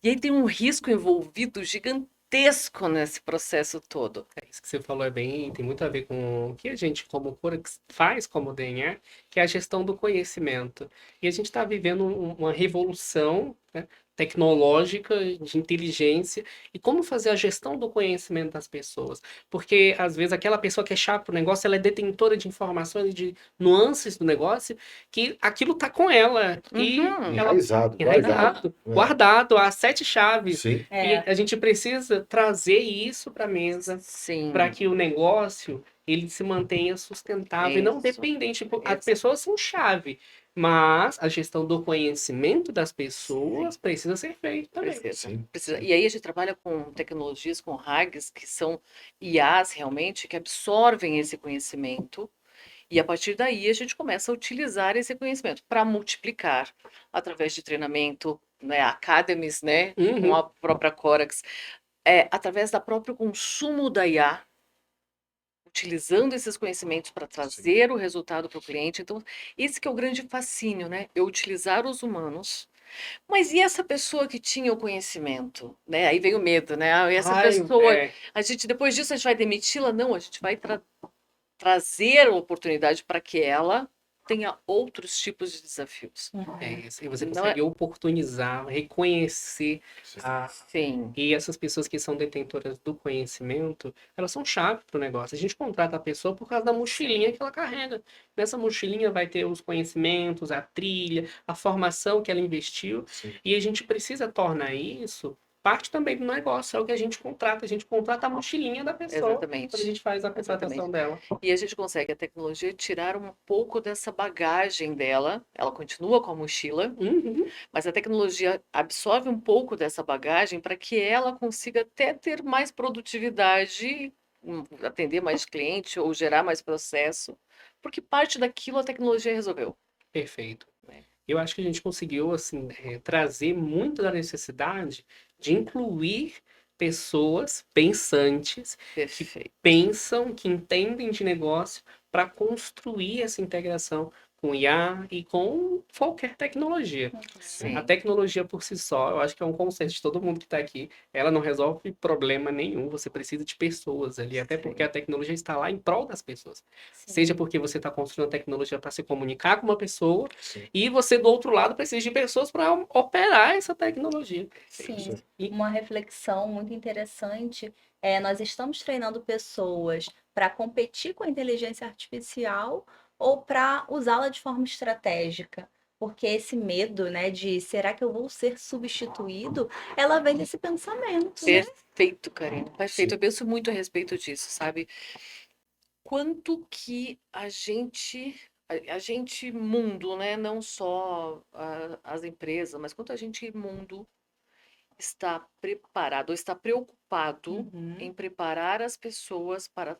S2: E aí tem um risco envolvido gigantesco nesse processo todo.
S1: Isso que você falou tem muito a ver com o que a gente, como Corex, faz como DNA, que é a gestão do conhecimento. E a gente está vivendo uma revolução, né, tecnológica, de inteligência, e como fazer a gestão do conhecimento das pessoas. Porque, às vezes, aquela pessoa que é chata pro negócio, ela é detentora de informações, de nuances do negócio, que aquilo tá com ela. E
S2: Uhum.
S1: ela
S3: Enraizado, guardado.
S1: enraizado, guardado, as 7 chaves.
S3: Sim.
S1: E a gente precisa trazer isso para a mesa,
S2: Sim.
S1: para que o negócio ele se mantenha sustentável e não
S2: Isso.
S1: dependente. As
S2: Isso.
S1: pessoas são chave, mas a gestão do conhecimento das pessoas precisa ser feita também.
S2: Precisa.
S3: Sim.
S2: Precisa. E aí a gente trabalha com tecnologias, com RAGs, que são IAs realmente, que absorvem esse conhecimento. E a partir daí a gente começa a utilizar esse conhecimento para multiplicar através de treinamento, né, academies, né, com
S1: Uhum.
S2: a própria Corax, através da próprio consumo da IA, utilizando esses conhecimentos para trazer o resultado para o cliente. Então, esse que é o grande fascínio, né? Eu utilizar os humanos. Mas e essa pessoa que tinha o conhecimento, né? Aí vem o medo, né? Ah, e essa
S1: Ai,
S2: pessoa,
S1: é,
S2: a gente depois disso a gente vai demiti-la? Não, a gente vai trazer a oportunidade para que ela tenha outros tipos de desafios.
S1: é isso. E você
S2: Não
S1: consegue oportunizar, reconhecer a,
S2: Sim,
S1: e essas pessoas que são detentoras do conhecimento, elas são chave para o negócio. A gente contrata a pessoa por causa da mochilinha que ela carrega. Nessa mochilinha vai ter os conhecimentos, a trilha, a formação que ela investiu.
S3: Sim.
S1: E a gente precisa tornar isso parte também do negócio. É o que a gente contrata. A gente contrata a mochilinha da pessoa
S2: exatamente.
S1: quando a gente faz a contratação dela.
S2: E a gente consegue a tecnologia tirar um pouco dessa bagagem dela. Ela continua com a mochila,
S1: Uhum.
S2: mas a tecnologia absorve um pouco dessa bagagem para que ela consiga até ter mais produtividade, atender mais cliente ou gerar mais processo, porque parte daquilo a tecnologia resolveu.
S1: Perfeito.
S2: É.
S1: Eu acho que a gente conseguiu assim trazer muito da necessidade de incluir pessoas pensantes
S2: Perfeito.
S1: pensam, que entendem de negócio para construir essa integração com IA e com qualquer tecnologia.
S2: Sim.
S1: A tecnologia por si só, eu acho que é um consenso de todo mundo que está aqui, ela não resolve problema nenhum, você precisa de pessoas ali, até porque a tecnologia está lá em prol das pessoas. Seja porque você está construindo a tecnologia para se comunicar com uma pessoa,
S3: Sim.
S1: e você, do outro lado, precisa de pessoas para operar essa tecnologia.
S4: Sim,
S1: E-
S4: uma reflexão muito interessante nós estamos treinando pessoas para competir com a inteligência artificial ou para usá-la de forma estratégica? Porque esse medo, né, de será que eu vou ser substituído, ela vem desse pensamento, né?
S2: Perfeito, Karine. Perfeito.
S3: Sim.
S2: Eu penso muito a respeito disso, sabe? Quanto que a gente mundo, né? Não só as empresas, mas quanto a gente mundo está preparado, ou está preocupado em preparar as pessoas para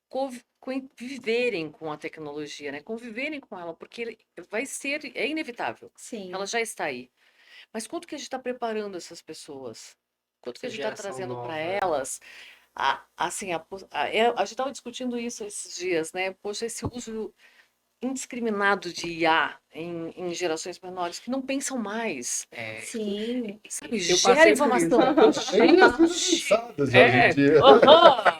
S2: conviverem com a tecnologia, né? Conviverem com ela, porque é inevitável.
S4: Sim,
S2: Ela já está aí. Mas quanto que a gente está preparando essas pessoas? Quanto que a
S1: Essa
S2: gente está
S1: geração
S2: trazendo para
S1: nova.
S2: elas? Assim, a gente estava discutindo isso esses dias, né? Poxa, esse uso indiscriminado de IA em gerações menores que não pensam mais,
S4: sim.
S2: sabe?
S1: Eu
S2: Gera
S1: passei por isso.
S2: informação.
S3: Nem as coisas pensadas hoje em dia.
S2: Aham.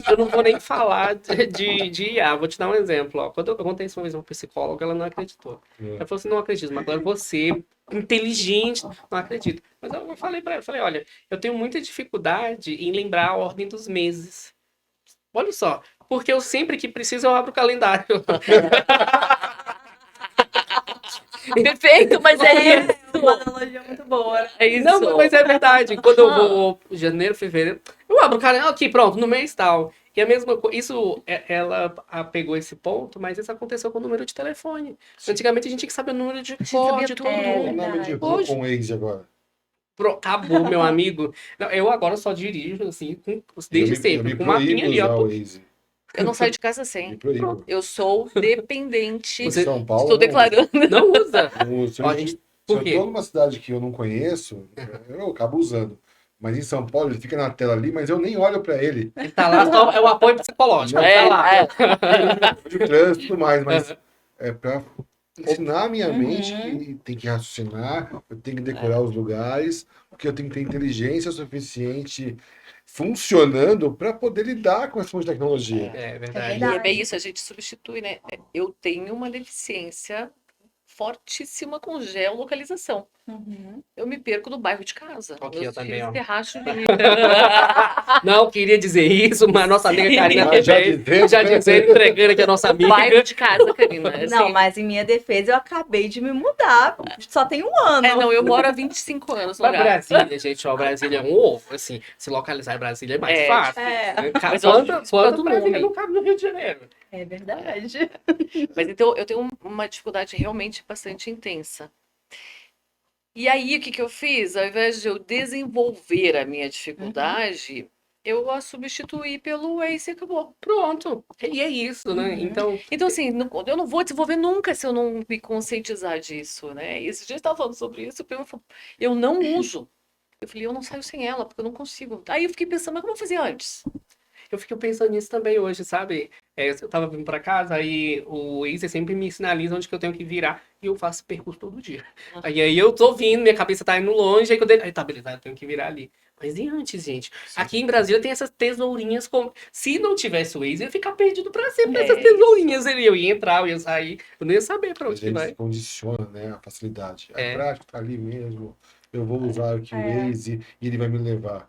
S1: Eu não vou nem falar de IA, vou te dar um exemplo. Ó. Quando eu contei isso uma vez a uma psicóloga, ela não acreditou. Ela falou assim, não acredito, mas agora você, inteligente, não acredito. Mas eu falei pra ela, falei, olha, eu tenho muita dificuldade em lembrar a ordem dos meses. Olha só, porque eu sempre que preciso eu abro o calendário.
S2: Perfeito, mas é isso.
S4: Uma analogia muito boa, né?
S2: É isso.
S1: Não, mas é verdade. Quando eu vou janeiro, fevereiro, eu abro o calendário aqui, pronto, no mês tal. E a mesma coisa, ela pegou esse ponto, mas isso aconteceu com o número de telefone. Antigamente a gente tinha que saber o número de
S2: gente
S1: cor
S2: sabia
S1: de
S2: tudo.
S1: todo
S3: O
S1: mundo.
S3: nome de rua
S1: Hoje.
S3: com Waze agora.
S1: Acabou, meu amigo. Não, eu agora só dirijo, assim, desde
S3: eu
S1: sempre,
S3: me
S1: com o mapinha
S3: proíbo
S1: ali,
S3: usar
S1: ó.
S3: o Waze.
S2: Eu não saio de casa
S3: Me
S2: sem.
S3: proíbo.
S2: Eu sou dependente.
S3: Em
S1: Você
S3: São Paulo,
S2: Estou
S3: não
S2: declarando.
S1: não usa.
S3: uso. Não uso. Se
S1: Ó,
S3: eu-
S1: gente,
S3: se
S1: por
S3: eu
S1: quê?
S3: tô numa cidade que eu não conheço, eu acabo usando. Mas em São Paulo ele fica na tela ali, mas eu nem olho pra ele.
S1: Ele tá lá, só é o apoio psicológico.
S3: Não.
S1: Ele tá lá.
S3: Eu vejo o trânsito e tudo mais, mas é pra ensinar a minha mente
S4: Uhum.
S3: que tem que raciocinar, eu tenho que decorar os lugares, porque eu tenho que ter inteligência suficiente funcionando para poder lidar com essa monte de tecnologia.
S1: É
S4: É
S1: verdade.
S2: E é bem
S4: verdade.
S2: isso, a gente substitui, né? Eu tenho uma deficiência fortíssima com geolocalização.
S4: Uhum.
S2: Eu me perco no bairro de casa.
S1: Ok, eu
S2: Meus
S1: também,
S2: filhos
S1: ó.
S2: se racham de rir.
S1: Não queria dizer isso, mas nossa amiga Karina
S3: Mas já
S1: também,
S3: dizendo,
S1: já dizendo, entregando aqui a nossa
S2: O bairro
S1: amiga.
S2: de casa, Karina.
S4: Não,
S2: Assim,
S4: mas em minha defesa eu acabei de me mudar. Só tem um ano.
S2: não, eu moro há 25 anos no
S1: Mas
S2: lugar.
S1: Brasília, gente, ó, Brasília é um ovo, assim, se localizar em Brasília é mais
S2: É
S1: fácil.
S4: É,
S2: Mas eu
S1: Quantas
S2: por causa do
S1: Brasília
S2: nome.
S1: não cabe no Rio de Janeiro?
S4: é verdade.
S2: Mas então eu tenho uma dificuldade realmente bastante intensa. E aí, o que que eu fiz? Ao invés de eu desenvolver a minha dificuldade, eu a substituí pelo Waze e acabou.
S1: Pronto. E é isso, né?
S4: Uhum.
S1: Então,
S2: Então, assim, eu não vou desenvolver nunca se eu não me conscientizar disso, né? E esse dia eu estava falando sobre isso, eu não uso. Eu falei, eu não saio sem ela, porque eu não consigo. Aí eu fiquei pensando, mas como eu fazia antes?
S1: eu fico pensando nisso também hoje, sabe? Eu tava vindo pra casa, aí o Waze sempre me sinaliza onde que eu tenho que virar e eu faço percurso todo dia. Aí eu tô vindo, minha cabeça tá indo longe, aí aí tá, beleza, eu tenho que virar ali. Mas e antes, gente? Aqui em Brasília tem essas tesourinhas como. Se não tivesse o Waze, eu ia ficar perdido pra sempre nessas
S2: É
S1: tesourinhas. Eu ia entrar, eu ia sair, eu não ia saber pra
S3: A
S1: onde que
S3: gente se
S1: vai.
S3: condiciona, né? A facilidade. É
S1: É.
S3: prático, tá ali mesmo. Eu vou usar aqui o
S4: É.
S3: Waze e ele vai me levar.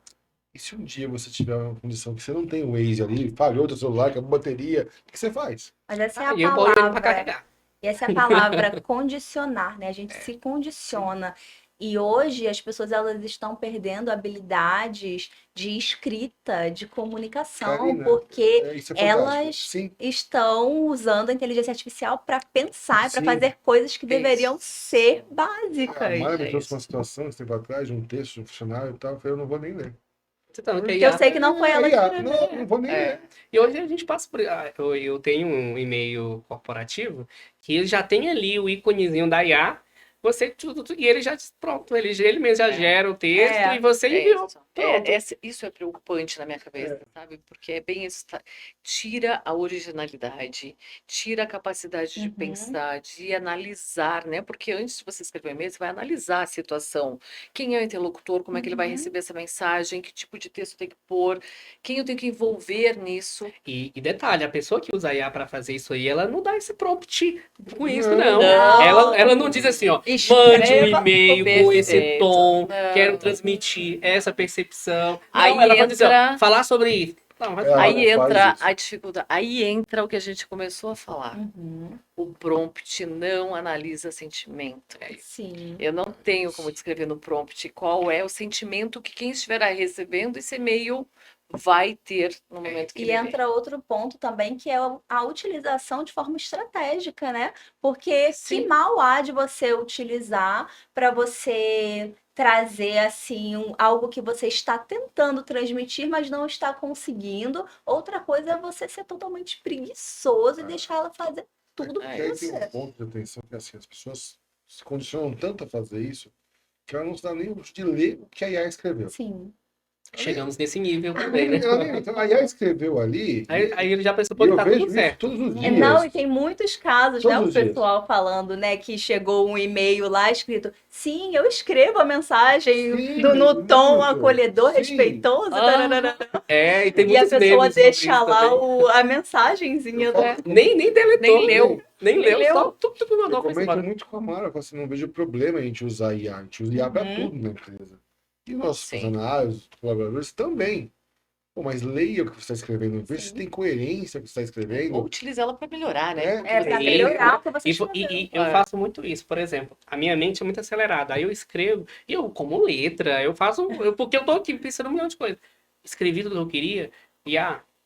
S3: E se um dia você tiver uma condição que você não tem o Waze ali, falhou teu celular, acabou a bateria, o que você faz?
S4: Mas essa é a
S1: Aí eu ponho ele pra
S4: palavra.
S1: carregar.
S4: E essa é a palavra condicionar, né? A gente se condiciona. E hoje as pessoas elas estão perdendo habilidades de escrita, de comunicação,
S3: Karina,
S4: porque
S3: isso é fantástico.
S4: elas
S3: Sim,
S4: estão usando a inteligência artificial para pensar, para
S3: sim.
S4: fazer coisas que
S2: isso.
S4: deveriam ser
S3: A
S4: básicas.
S3: Mara me
S2: É
S3: trouxe
S2: isso.
S3: uma situação esse tempo atrás, de um texto de um funcionário e tal, eu falei, eu não vou nem ler.
S1: Você tá no
S4: Porque eu sei que não foi ela que
S3: Não, não vou nem
S2: É.
S3: ler.
S1: E hoje a gente passa por. Eu tenho um e-mail corporativo que ele já tem ali o íconezinho da IA. Você e ele já diz, pronto, ele mesmo já
S2: É.
S1: gera o texto
S4: É.
S1: e você
S2: É
S1: enviou.
S2: isso.
S1: Pronto.
S2: Isso é preocupante na minha cabeça, sabe? Porque é bem isso. Tira a originalidade, tira a capacidade de
S4: Uhum.
S2: pensar, de analisar, né? Porque antes de você escrever um e-mail, você vai analisar a situação. Quem é o interlocutor, como é que ele vai
S4: Uhum.
S2: receber essa mensagem, que tipo de texto tem que pôr, quem eu tenho que envolver nisso.
S1: E detalhe, a pessoa que usa IA para fazer isso aí, ela não dá esse prompt com isso,
S3: Não.
S1: não.
S2: Não.
S1: Ela não diz assim, ó, mande um
S4: Escreva
S1: e-mail com esse
S2: Perfeito.
S1: tom,
S2: Não.
S1: quero transmitir essa percepção.
S2: Aí
S1: Não, ela vai dizer, ó,
S2: entra-
S1: falar sobre isso. Não, vai falar.
S2: Aí
S3: Ela faz
S2: entra
S3: isso.
S2: a dificuldade, aí entra o que a gente começou a falar.
S4: Uhum.
S2: O prompt não analisa sentimento.
S4: Sim.
S2: Eu não tenho como descrever no prompt qual é o sentimento que quem estiver recebendo esse e-mail vai ter no momento que
S4: E
S2: ele vem.
S4: entra outro ponto também, que é a utilização de forma estratégica, né? Porque
S1: Sim.
S4: que mal há de você utilizar para você trazer assim algo que você está tentando transmitir, mas não está conseguindo. Outra coisa é você ser totalmente preguiçoso e deixar ela fazer tudo
S2: É
S4: por
S3: E aí tem um
S4: você.
S3: ponto de atenção que é assim, as pessoas se condicionam tanto a fazer isso que ela não se dá nem o luxo de ler o que a IA escreveu.
S4: Sim.
S1: Chegamos nesse nível também, né?
S3: Então, a IA escreveu ali
S1: Aí ele já pensou
S3: e
S1: que
S3: eu
S1: tá
S3: vejo
S1: tudo
S3: isso
S1: certo.
S3: todos os
S4: É,
S3: dias.
S4: não, e tem muitos casos, né?
S3: Todos
S4: O
S3: os dias.
S4: pessoal falando, né, que chegou um e-mail lá escrito: sim, eu escrevo a mensagem
S3: Sim,
S4: no tom
S3: muito.
S4: acolhedor,
S3: Sim.
S4: respeitoso,
S2: Ah.
S4: tararara.
S1: E tem
S4: E a
S1: muitos
S4: pessoa
S1: memes sobre
S4: deixa
S1: isso
S4: lá
S1: também.
S4: a mensagenzinha
S3: Eu
S4: do.
S3: falo-
S1: Nem deletou.
S2: Nem leu.
S1: Nem
S2: Nem
S1: leu,
S2: leu.
S1: só tudo
S3: Eu
S1: mandou, foi
S3: comento
S1: embora.
S3: muito com a Mara, eu falo assim, não vejo problema a gente usar IA. A gente usa IA para
S4: Uhum.
S3: tudo na empresa. E nossos
S2: Sim.
S3: funcionários, colaboradores também. Pô, mas leia o que você está escrevendo, vê se
S4: Sim.
S3: tem coerência com o que você está
S2: Ou
S3: escrevendo.
S2: utilize ela para melhorar, né?
S3: É,
S2: O que
S4: É,
S2: você
S4: para
S2: escreveu.
S4: melhorar o que você
S1: E
S4: escreveu.
S1: eu
S2: É.
S1: faço muito isso, por exemplo, a minha mente é muito acelerada, aí eu escrevo, e eu como letra, eu faço, porque eu tô aqui pensando um milhão de coisas. Escrevi tudo que eu queria, e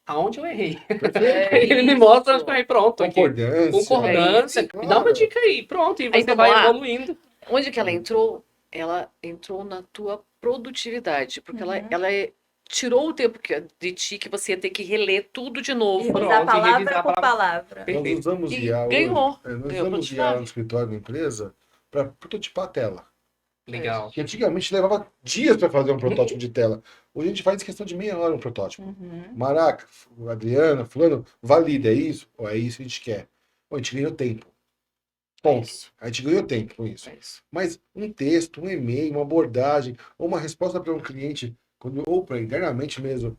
S1: aonde eu errei?
S3: perfeito.
S1: Aí ele me mostra,
S2: isso.
S1: aí pronto, aqui.
S3: Concordância.
S1: Concordância, me dá uma
S3: Claro.
S1: dica aí, pronto, e
S2: Aí
S1: você
S2: vamos
S1: vai
S2: lá.
S1: evoluindo.
S2: Onde que ela entrou? Ela entrou na tua produtividade, porque
S4: Uhum.
S2: ela tirou o tempo de ti que você ia ter que reler tudo de novo.
S4: E usar
S1: Pronto, e
S4: palavra
S1: revisar a
S4: por
S1: palavra.
S4: palavra.
S3: Nós
S1: Perfeito.
S3: usamos
S2: E
S3: IA
S2: ganhou.
S3: hoje. Nós
S2: Ganhou
S3: usamos IA
S2: produtividade.
S3: no escritório da empresa para prototipar a tela.
S1: Legal.
S3: Que antigamente levava dias para fazer um protótipo de tela. Hoje a gente faz em questão de meia hora um protótipo.
S4: Uhum.
S3: Maraca, Adriana, fulano, valida, é isso? Ou é isso que a gente quer? Pô, a gente ganhou tempo. Ponto.
S2: Isso.
S3: A gente ganhou tempo com isso.
S2: É isso.
S3: Mas um texto, um e-mail, uma abordagem, ou uma resposta para um cliente, ou para internamente mesmo,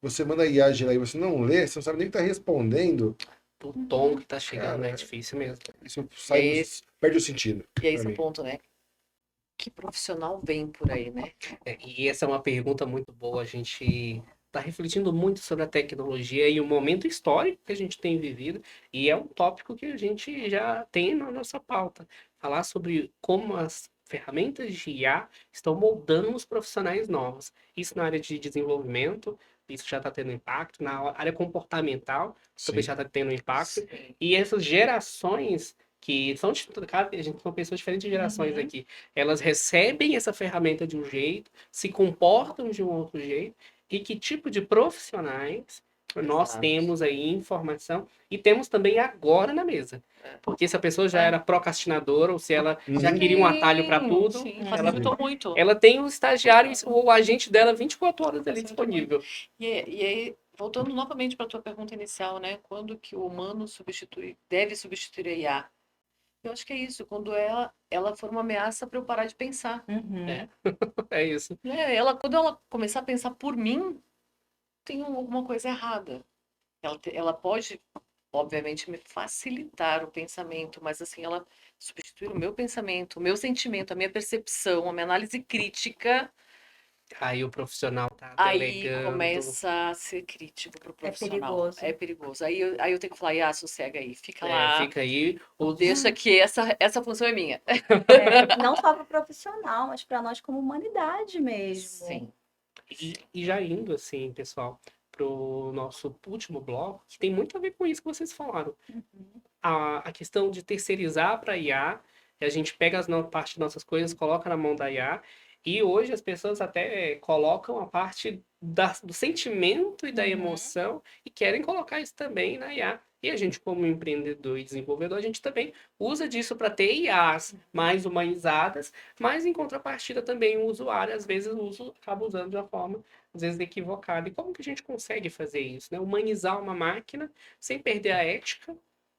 S3: você manda a IA gerar e você não lê, você não sabe nem o que está respondendo,
S1: O tom que tá chegando é
S3: cara,
S1: difícil mesmo.
S3: isso
S2: E aí,
S3: perde o sentido.
S2: e aí
S3: pra
S2: esse é o
S3: mim.
S2: ponto, né? Que profissional vem por aí, né?
S1: E essa é uma pergunta muito boa. A gente está refletindo muito sobre a tecnologia e o momento histórico que a gente tem vivido, e é um tópico que a gente já tem na nossa pauta. Falar sobre como as ferramentas de IA estão moldando os profissionais novos. Isso na área de desenvolvimento, isso já está tendo impacto, na área comportamental também
S3: Sim.
S1: já está tendo impacto,
S2: Sim.
S1: e essas gerações que são, cara, a gente são pessoas de diferentes gerações
S4: Uhum.
S1: aqui. Elas recebem essa ferramenta de um jeito, se comportam de um outro jeito, e que tipo de profissionais nós
S2: Exato.
S1: temos aí em informação e temos também agora na mesa. Porque se a pessoa já era procrastinadora ou se ela já queria um atalho para tudo,
S2: Sim,
S4: Ela-
S2: facilitou muito.
S1: ela tem o estagiário, o agente dela 24 horas ali
S2: Facilitou
S1: disponível.
S2: E aí, voltando novamente para a tua pergunta inicial, né? Quando que o humano deve substituir a IA? Eu acho que é isso, quando ela for uma ameaça para eu parar de pensar.
S4: Uhum.
S1: É. É isso.
S2: Né? Quando ela começar a pensar por mim, tem alguma coisa errada. Ela pode, obviamente, me facilitar o pensamento, mas assim, ela substituir o meu pensamento, o meu sentimento, a minha percepção, a minha análise crítica,
S1: Aí o profissional tá
S2: aí
S1: delegando.
S2: começa a ser crítico pro
S4: É
S2: profissional.
S4: perigoso.
S2: É perigoso. Aí eu tenho que falar, ah, sossega aí, fica
S1: É,
S2: lá,
S1: fica aí.
S2: deixa que essa função é minha.
S4: Não só para o profissional, mas para nós como humanidade mesmo.
S2: Sim.
S1: E já indo, assim, pessoal, pro nosso último bloco, que tem muito a ver com isso que vocês falaram. A questão de terceirizar para IA, e a gente pega parte das nossas coisas, coloca na mão da IA, e hoje as pessoas até colocam a parte do sentimento e da
S4: Uhum.
S1: emoção e querem colocar isso também na IA. E a gente, como empreendedor e desenvolvedor, a gente também usa disso para ter IAs mais humanizadas, mas em contrapartida também o usuário, às vezes, acaba usando de uma forma, às vezes, equivocada. E como que a gente consegue fazer isso, né? Humanizar uma máquina sem perder a ética,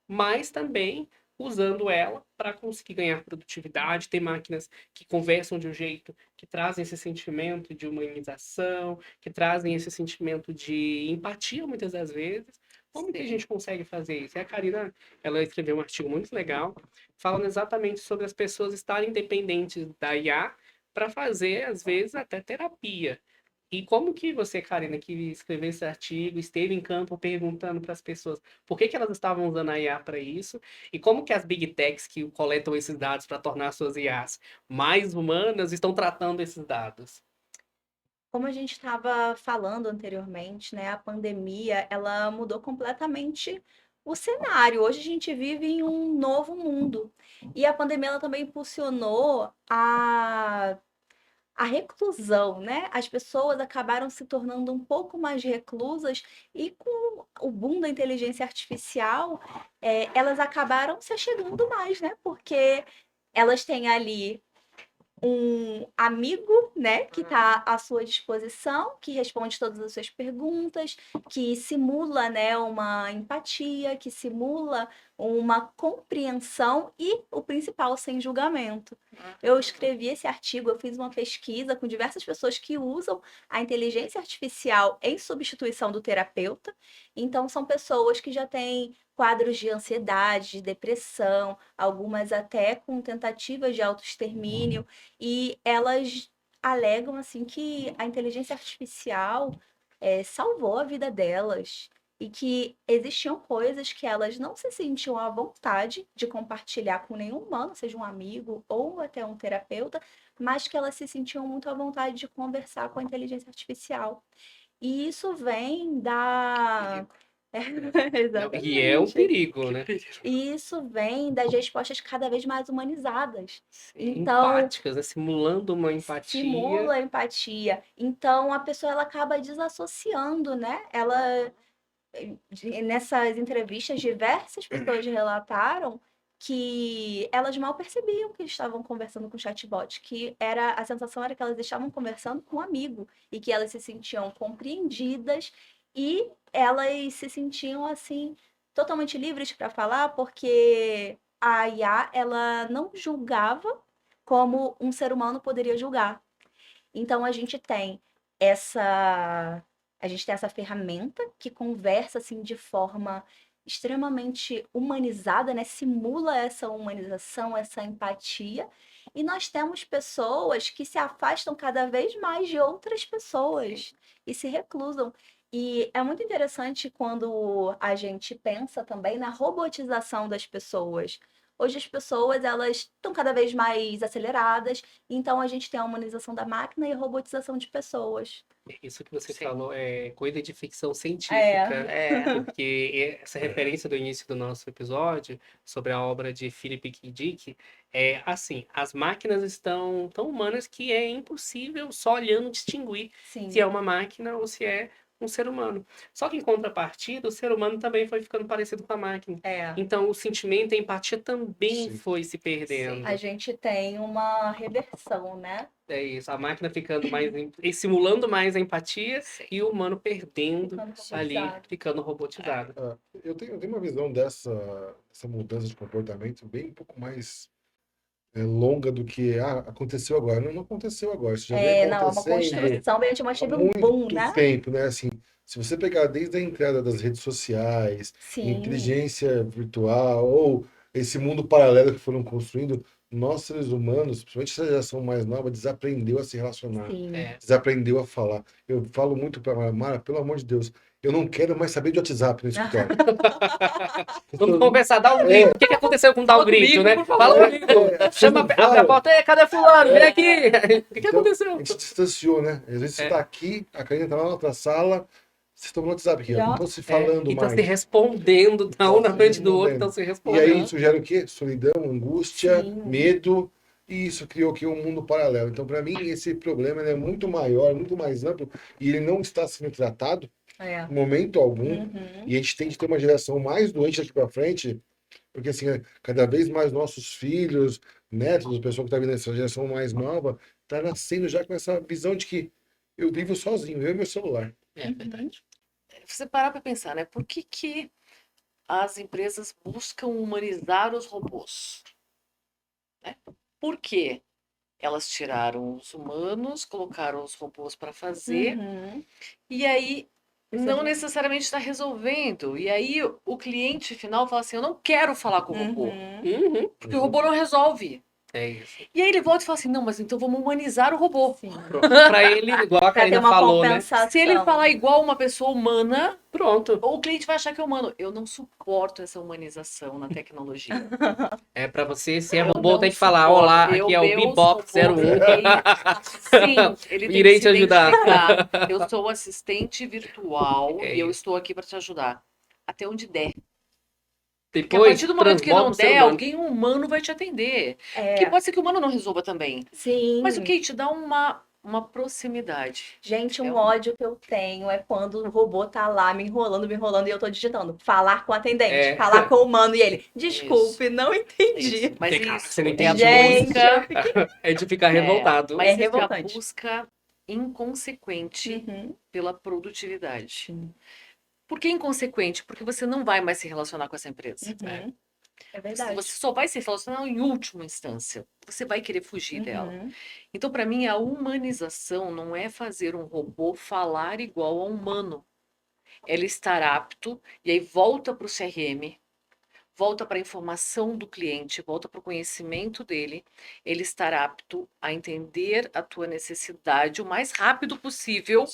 S1: mas também usando ela para conseguir ganhar produtividade, ter máquinas que conversam de um jeito que trazem esse sentimento de humanização, que trazem esse sentimento de empatia muitas das vezes. Como que a
S2: Sim.
S1: gente consegue fazer isso? E a Karina, ela escreveu um artigo muito legal, falando exatamente sobre as pessoas estarem dependentes da IA para fazer, às vezes, até terapia. E como que você, Karina, que escreveu esse artigo, esteve em campo perguntando para as pessoas por que elas estavam usando a IA para isso, e como que as Big Techs que coletam esses dados para tornar suas IAs mais humanas estão tratando esses dados?
S4: Como a gente estava falando anteriormente, né, a pandemia, ela mudou completamente o cenário. Hoje a gente vive em um novo mundo. E a pandemia ela também impulsionou a reclusão, né? As pessoas acabaram se tornando um pouco mais reclusas e com o boom da inteligência artificial, elas acabaram se achegando mais, né? Porque elas têm ali um amigo, né, que está à sua disposição, que responde todas as suas perguntas, que simula, né, uma empatia, que simula uma compreensão e, o principal, sem julgamento. Eu escrevi esse artigo, eu fiz uma pesquisa com diversas pessoas que usam a inteligência artificial em substituição do terapeuta. Então, são pessoas que já têm quadros de ansiedade, de depressão, algumas até com tentativas de autoextermínio, e elas alegam assim que a inteligência artificial salvou a vida delas e que existiam coisas que elas não se sentiam à vontade de compartilhar com nenhum humano, seja um amigo ou até um terapeuta, mas que elas se sentiam muito à vontade de conversar com a inteligência artificial. E isso vem da.
S1: Não, e é um
S4: Exatamente.
S1: perigo, né?
S4: E isso vem das respostas cada vez mais humanizadas.
S2: Sim.
S4: Então,
S1: Empáticas, né? Simulando uma empatia.
S4: simula a empatia. Então, a pessoa ela acaba desassociando, né? Nessas entrevistas, diversas pessoas relataram que elas mal percebiam que estavam conversando com o chatbot, que era a sensação era que elas estavam conversando com um amigo e que elas se sentiam compreendidas e elas se sentiam assim totalmente livres para falar, porque a IA, ela não julgava como um ser humano poderia julgar. Então essa a gente tem essa ferramenta que conversa assim de forma extremamente humanizada, né? Simula essa humanização, essa empatia. E nós temos pessoas que se afastam cada vez mais de outras pessoas e se reclusam. E é muito interessante quando a gente pensa também na robotização das pessoas. Hoje as pessoas elas estão cada vez mais aceleradas, então a gente tem a humanização da máquina e a robotização de pessoas.
S1: Isso que você
S2: Sim.
S1: falou é coisa de ficção científica,
S2: É,
S1: porque essa referência do início do nosso episódio sobre a obra de Philip K. Dick é assim, as máquinas estão tão humanas que é impossível só olhando distinguir
S4: Sim.
S1: se é uma máquina ou se é um ser humano. Só que em contrapartida, o ser humano também foi ficando parecido com a máquina.
S4: É.
S1: Então o sentimento e a empatia também
S3: Sim.
S1: foi se perdendo.
S4: A gente tem uma reversão, né?
S1: É isso, a máquina ficando mais, e simulando mais a empatia
S2: sim.
S1: e o humano perdendo
S4: Ficando
S1: ali,
S4: robotizado.
S1: ficando robotizado.
S3: Eu tenho uma visão dessa mudança de comportamento bem um pouco mais longa do que aconteceu agora. Não, não aconteceu agora, isso já vem
S4: Não, é uma
S3: acontecendo
S4: construção, bem, a gente
S3: há
S4: teve um boom,
S3: muito
S4: né?
S3: tempo, né? Assim, se você pegar desde a entrada das redes sociais,
S4: Sim.
S3: inteligência virtual ou esse mundo paralelo que foram construindo, nós seres humanos, principalmente essa geração mais nova, desaprendeu a se relacionar,
S4: Sim.
S3: desaprendeu a falar. Eu falo muito para a Mara, pelo amor de Deus, eu não quero mais saber de WhatsApp no escritório.
S1: Vamos conversar, dá um grito. O que aconteceu com dar um
S2: Fala
S1: grito,
S2: comigo,
S1: né?
S2: por favor.
S1: Fala comigo. Chama,
S3: não
S1: abre a
S3: falam.
S1: porta. Ei, cadê fulano? Vem aqui. O que
S3: Então,
S1: aconteceu?
S3: a gente distanciou, né? Às vezes você tá aqui, a Karina tá lá na outra sala, vocês estão no WhatsApp aqui, ó, não estão se falando
S1: E tá
S3: mais.
S1: se respondendo, um na frente do outro, estão se
S3: E aí
S1: respondendo.
S3: isso gera o quê? Solidão, angústia,
S4: Sim.
S3: medo, e isso criou aqui um mundo paralelo. Então, para mim, esse problema ele é muito maior, muito mais amplo, e ele não está sendo tratado em momento algum.
S4: Uhum.
S3: E a gente tem que ter uma geração mais doente daqui para frente, porque assim, cada vez mais nossos filhos, netos, o pessoal que está vindo nessa geração mais nova, está nascendo já com essa visão de que eu vivo sozinho, eu e meu celular.
S1: É verdade.
S2: Você parar para pensar, né? Por que que as empresas buscam humanizar os robôs? Né? Por quê? Elas tiraram os humanos, colocaram os robôs para fazer,
S4: Uhum.
S2: e aí
S4: Isso é
S2: não
S4: bom.
S2: necessariamente está resolvendo. E aí o cliente final fala assim: eu não quero falar com o robô,
S1: Uhum.
S2: porque o robô não resolve.
S1: É isso.
S2: E aí ele volta e fala assim: não, mas então vamos humanizar o robô.
S4: Sim.
S1: Pra ele, igual a
S4: Pra ter
S1: Karina
S4: uma
S1: falou, né?
S4: compensação.
S2: Se ele falar igual uma pessoa humana,
S1: Pronto.
S2: o cliente vai achar que é humano. Eu não suporto essa humanização na tecnologia.
S1: É pra você, se é
S2: Eu
S1: robô,
S2: não
S1: tem que falar:
S2: suporto.
S1: olá, aqui é o
S2: Meus
S1: Bebop
S2: robôs,
S1: 01.
S2: sim, ele tem
S1: Irei
S2: que
S1: te
S2: se
S1: ajudar.
S2: identificar. Eu sou assistente virtual
S1: É
S2: e eu
S1: isso.
S2: estou aqui para te ajudar. Até onde der. Porque a
S1: Depois,
S2: partir do momento que
S1: transborda
S2: não
S1: o ser
S2: der,
S1: humano.
S2: alguém humano vai te atender.
S4: É.
S2: Que pode ser que o humano não resolva também.
S4: Sim.
S2: Mas o que te dá uma proximidade.
S4: Gente, um
S2: É um-
S4: ódio que eu tenho é quando o robô tá lá me enrolando e eu tô digitando. Falar com o atendente,
S1: É.
S4: falar com o humano e ele. Desculpe, não entendi.
S2: Isso. Mas
S1: Cara,
S2: isso
S1: você não
S2: é a
S1: entende muito.
S2: busca.
S1: É de ficar revoltado.
S2: Mas isso é a
S4: revoltante.
S2: busca inconsequente
S4: Uhum.
S2: pela produtividade. Por que inconsequente? Porque você não vai mais se relacionar com essa empresa.
S4: Uhum. É verdade.
S2: Você só vai se relacionar em última instância. Você vai querer fugir dela.
S4: Uhum.
S2: Então, para mim, a humanização não é fazer um robô falar igual ao humano. Ela estar apto, e aí volta para o CRM, volta para a informação do cliente, volta para o conhecimento dele, ele estar apto a entender a tua necessidade o mais rápido possível.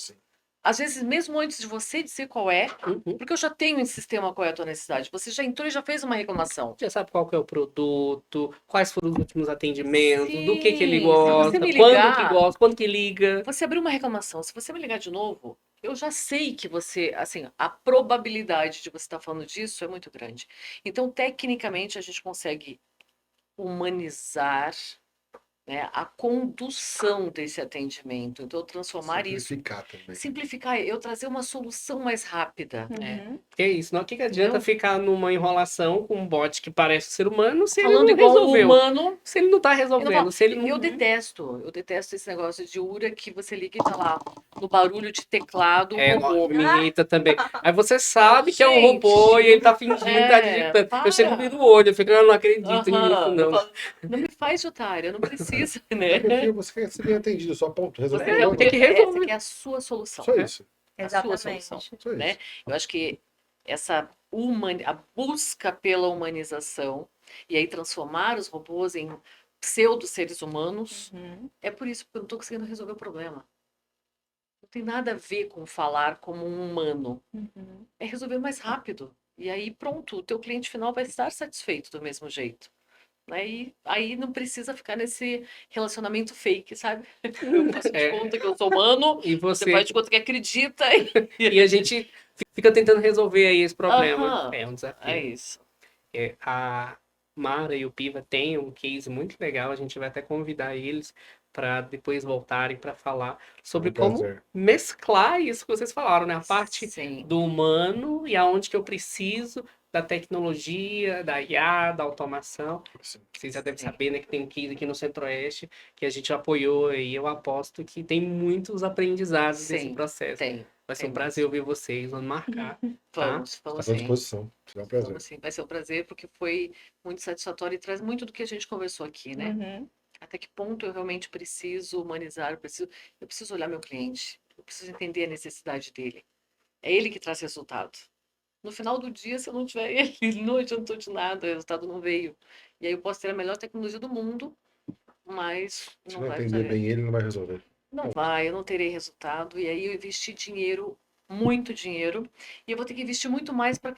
S2: Às vezes, mesmo antes de você dizer qual é,
S1: Uhum.
S2: porque eu já tenho em sistema qual é a tua necessidade. Você já entrou e já fez uma reclamação.
S1: Já sabe qual que é o produto, quais foram os últimos atendimentos, do que ele
S2: Sim,
S1: gosta,
S2: se você me
S1: quando que
S2: ligar,
S1: gosta, quando que liga.
S2: você abriu uma reclamação. Se você me ligar de novo, eu já sei que você, assim, a probabilidade de você estar falando disso é muito grande. Então, tecnicamente, a gente consegue humanizar né, a condução desse atendimento. Então, transformar isso,
S3: Simplificar também.
S2: simplificar, eu trazer uma solução mais rápida.
S4: Uhum.
S1: Que é isso, não? O que adianta
S2: Entendeu?
S1: ficar numa enrolação com um bot que parece ser humano se ele
S2: Falando
S1: não
S2: igual o
S1: resolveu?
S2: humano,
S1: Se ele não tá
S2: eu, não
S1: resolvendo,
S2: falo-
S1: se ele não...
S2: eu detesto esse negócio de URA que você liga e tá lá no barulho de teclado, um
S1: É,
S2: robô.
S1: me irrita também. Aí você sabe que é um
S2: Gente,
S1: robô e ele tá fingindo, tá digitando.
S2: para.
S1: Eu sempre viro o olho, eu fico, eu não acredito nisso,
S2: Aham, eu
S1: não.
S2: falo, não me faz de otária, não precisa, né?
S3: Porque você quer ser bem atendido, só ponto. Resolver
S1: É,
S3: o problema.
S1: tem que
S2: Essa
S1: resolver.
S2: que é a sua solução.
S3: Só isso.
S2: A sua
S4: Exatamente.
S2: solução.
S3: Só
S2: Né?
S3: isso.
S2: Eu acho que essa a busca pela humanização e aí transformar os robôs em pseudo-seres humanos,
S4: Uhum.
S2: é por isso que eu não estou conseguindo resolver o problema. Não tem nada a ver com falar como um humano.
S4: Uhum.
S2: É resolver mais rápido. E aí, pronto, o teu cliente final vai estar satisfeito do mesmo jeito. Né? E aí não precisa ficar nesse relacionamento fake, sabe? Eu faço de
S1: É.
S2: conta que eu sou humano,
S1: E
S2: você
S1: você...
S2: faz de conta que acredita.
S1: E a gente fica tentando resolver aí esse problema.
S2: Aham.
S1: É um desafio.
S2: É isso.
S1: É, a Mara e o Piva têm um case muito legal, a gente vai até convidar eles para depois voltarem para falar sobre
S3: Um
S1: como
S3: prazer.
S1: mesclar isso que vocês falaram, né? A parte
S2: Sim.
S1: do humano e aonde que eu preciso da tecnologia, da IA, da automação.
S3: Assim,
S1: Vocês já devem
S2: Sim.
S1: saber, né, que tem um case aqui no Centro-Oeste que a gente apoiou e eu aposto que tem muitos aprendizados desse
S2: Sim,
S1: processo.
S2: tem.
S1: Vai ser
S2: tem
S1: um prazer ouvir vocês, vamos marcar.
S2: Vamos,
S3: à
S2: vamos
S3: sua
S2: sim.
S3: disposição. Será um prazer.
S2: Vamos sim. Vai ser um prazer porque foi muito satisfatório e traz muito do que a gente conversou aqui, né?
S4: Uhum.
S2: Até que ponto eu realmente preciso humanizar, eu preciso olhar meu cliente, eu preciso entender a necessidade dele. É ele que traz resultado. No final do dia, se eu não tiver ele, não adiantou de nada, o resultado não veio. E aí eu posso ter a melhor tecnologia do mundo, mas
S3: Se
S2: não
S3: não
S2: vai
S3: entender
S2: fazer.
S3: bem ele, não vai resolver.
S2: Não vai, eu não terei resultado. E aí eu investi dinheiro, muito dinheiro, e eu vou ter que investir muito mais para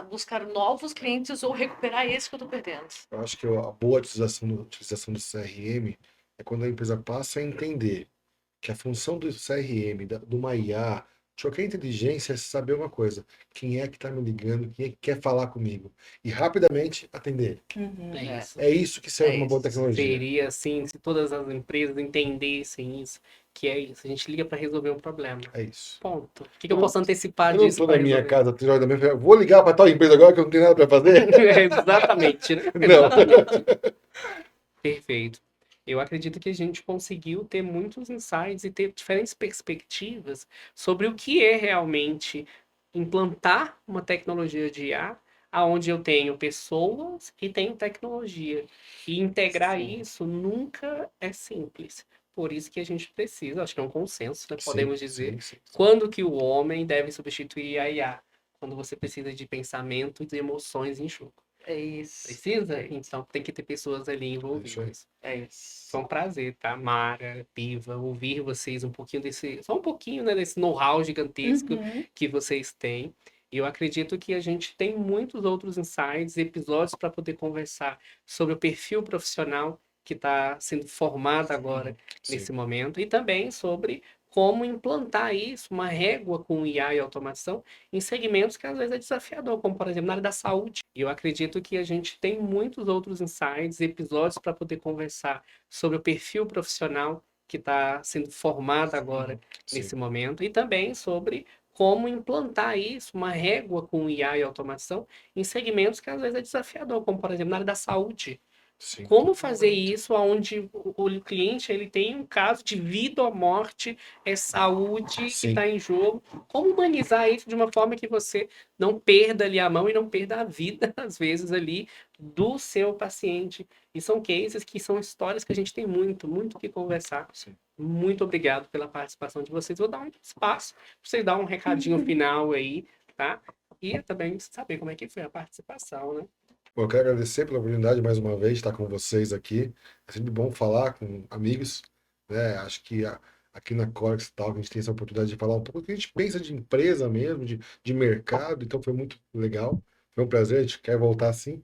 S2: buscar novos clientes ou recuperar esse que eu estou perdendo.
S3: Eu acho que a boa utilização do CRM é quando a empresa passa a entender que a função do CRM, de uma IA, de qualquer inteligência, é saber uma coisa: quem é que está me ligando, quem é que quer falar comigo, e rapidamente atender.
S4: Uhum.
S1: É isso.
S3: É isso que serve
S2: É
S3: uma boa
S2: isso.
S3: tecnologia.
S1: Seria assim, se todas as empresas entendessem isso, que é isso. A gente liga para resolver um problema.
S3: É isso.
S1: Ponto. O que eu posso antecipar
S3: Eu não
S1: disso
S3: estou
S1: para
S3: na minha
S1: resolver?
S3: casa, 3 horas da manhã, vou ligar para tal empresa agora que eu não tenho nada para fazer.
S1: Exatamente, né?
S3: Não.
S1: Exatamente. Perfeito. Eu acredito que a gente conseguiu ter muitos insights e ter diferentes perspectivas sobre o que é realmente implantar uma tecnologia de IA, aonde eu tenho pessoas e tenho tecnologia. E integrar
S2: Sim.
S1: isso nunca é simples. Por isso que a gente precisa, acho que é um consenso, né?
S3: Sim,
S1: Podemos dizer,
S3: sim, sim.
S1: quando que o homem deve substituir a IA? Quando você precisa de pensamento e emoções em jogo.
S2: É isso.
S1: Precisa?
S2: É isso.
S1: Então tem que ter pessoas ali envolvidas.
S2: É isso.
S1: Foi um prazer, tá? Mara, Piva, ouvir vocês um pouquinho desse, só um pouquinho, né, desse know-how gigantesco
S4: Uhum.
S1: que vocês têm. E eu acredito que a gente tem muitos outros insights, episódios para poder conversar sobre o perfil profissional que está sendo formado agora nesse
S3: Sim.
S1: momento e também sobre como implantar isso, uma régua com IA e automação em segmentos que às vezes é desafiador, como por exemplo na área da saúde. E eu acredito que a gente tem muitos outros insights, episódios para poder conversar sobre o perfil profissional que está sendo formado agora
S3: Sim.
S1: nesse momento e também sobre como implantar isso, uma régua com IA e automação em segmentos que às vezes é desafiador, como por exemplo na área da saúde.
S3: Sim.
S1: Como fazer isso onde o cliente ele tem um caso de vida ou morte, é saúde que
S3: Sim.
S1: está em jogo? Como humanizar isso de uma forma que você não perda ali a mão e não perda a vida, às vezes, ali do seu paciente? E são cases que são histórias que a gente tem muito, muito o que conversar.
S3: Sim.
S1: Muito obrigado pela participação de vocês. Vou dar um espaço para vocês dar um recadinho final aí, tá? E também saber como é que foi a participação, né?
S3: Bom, eu quero agradecer pela oportunidade mais uma vez de estar com vocês aqui. É sempre bom falar com amigos, né? Acho que aqui na Corex Talk a gente tem essa oportunidade de falar um pouco do que a gente pensa de empresa mesmo, de mercado, então foi muito legal. Foi um prazer, a gente quer voltar assim.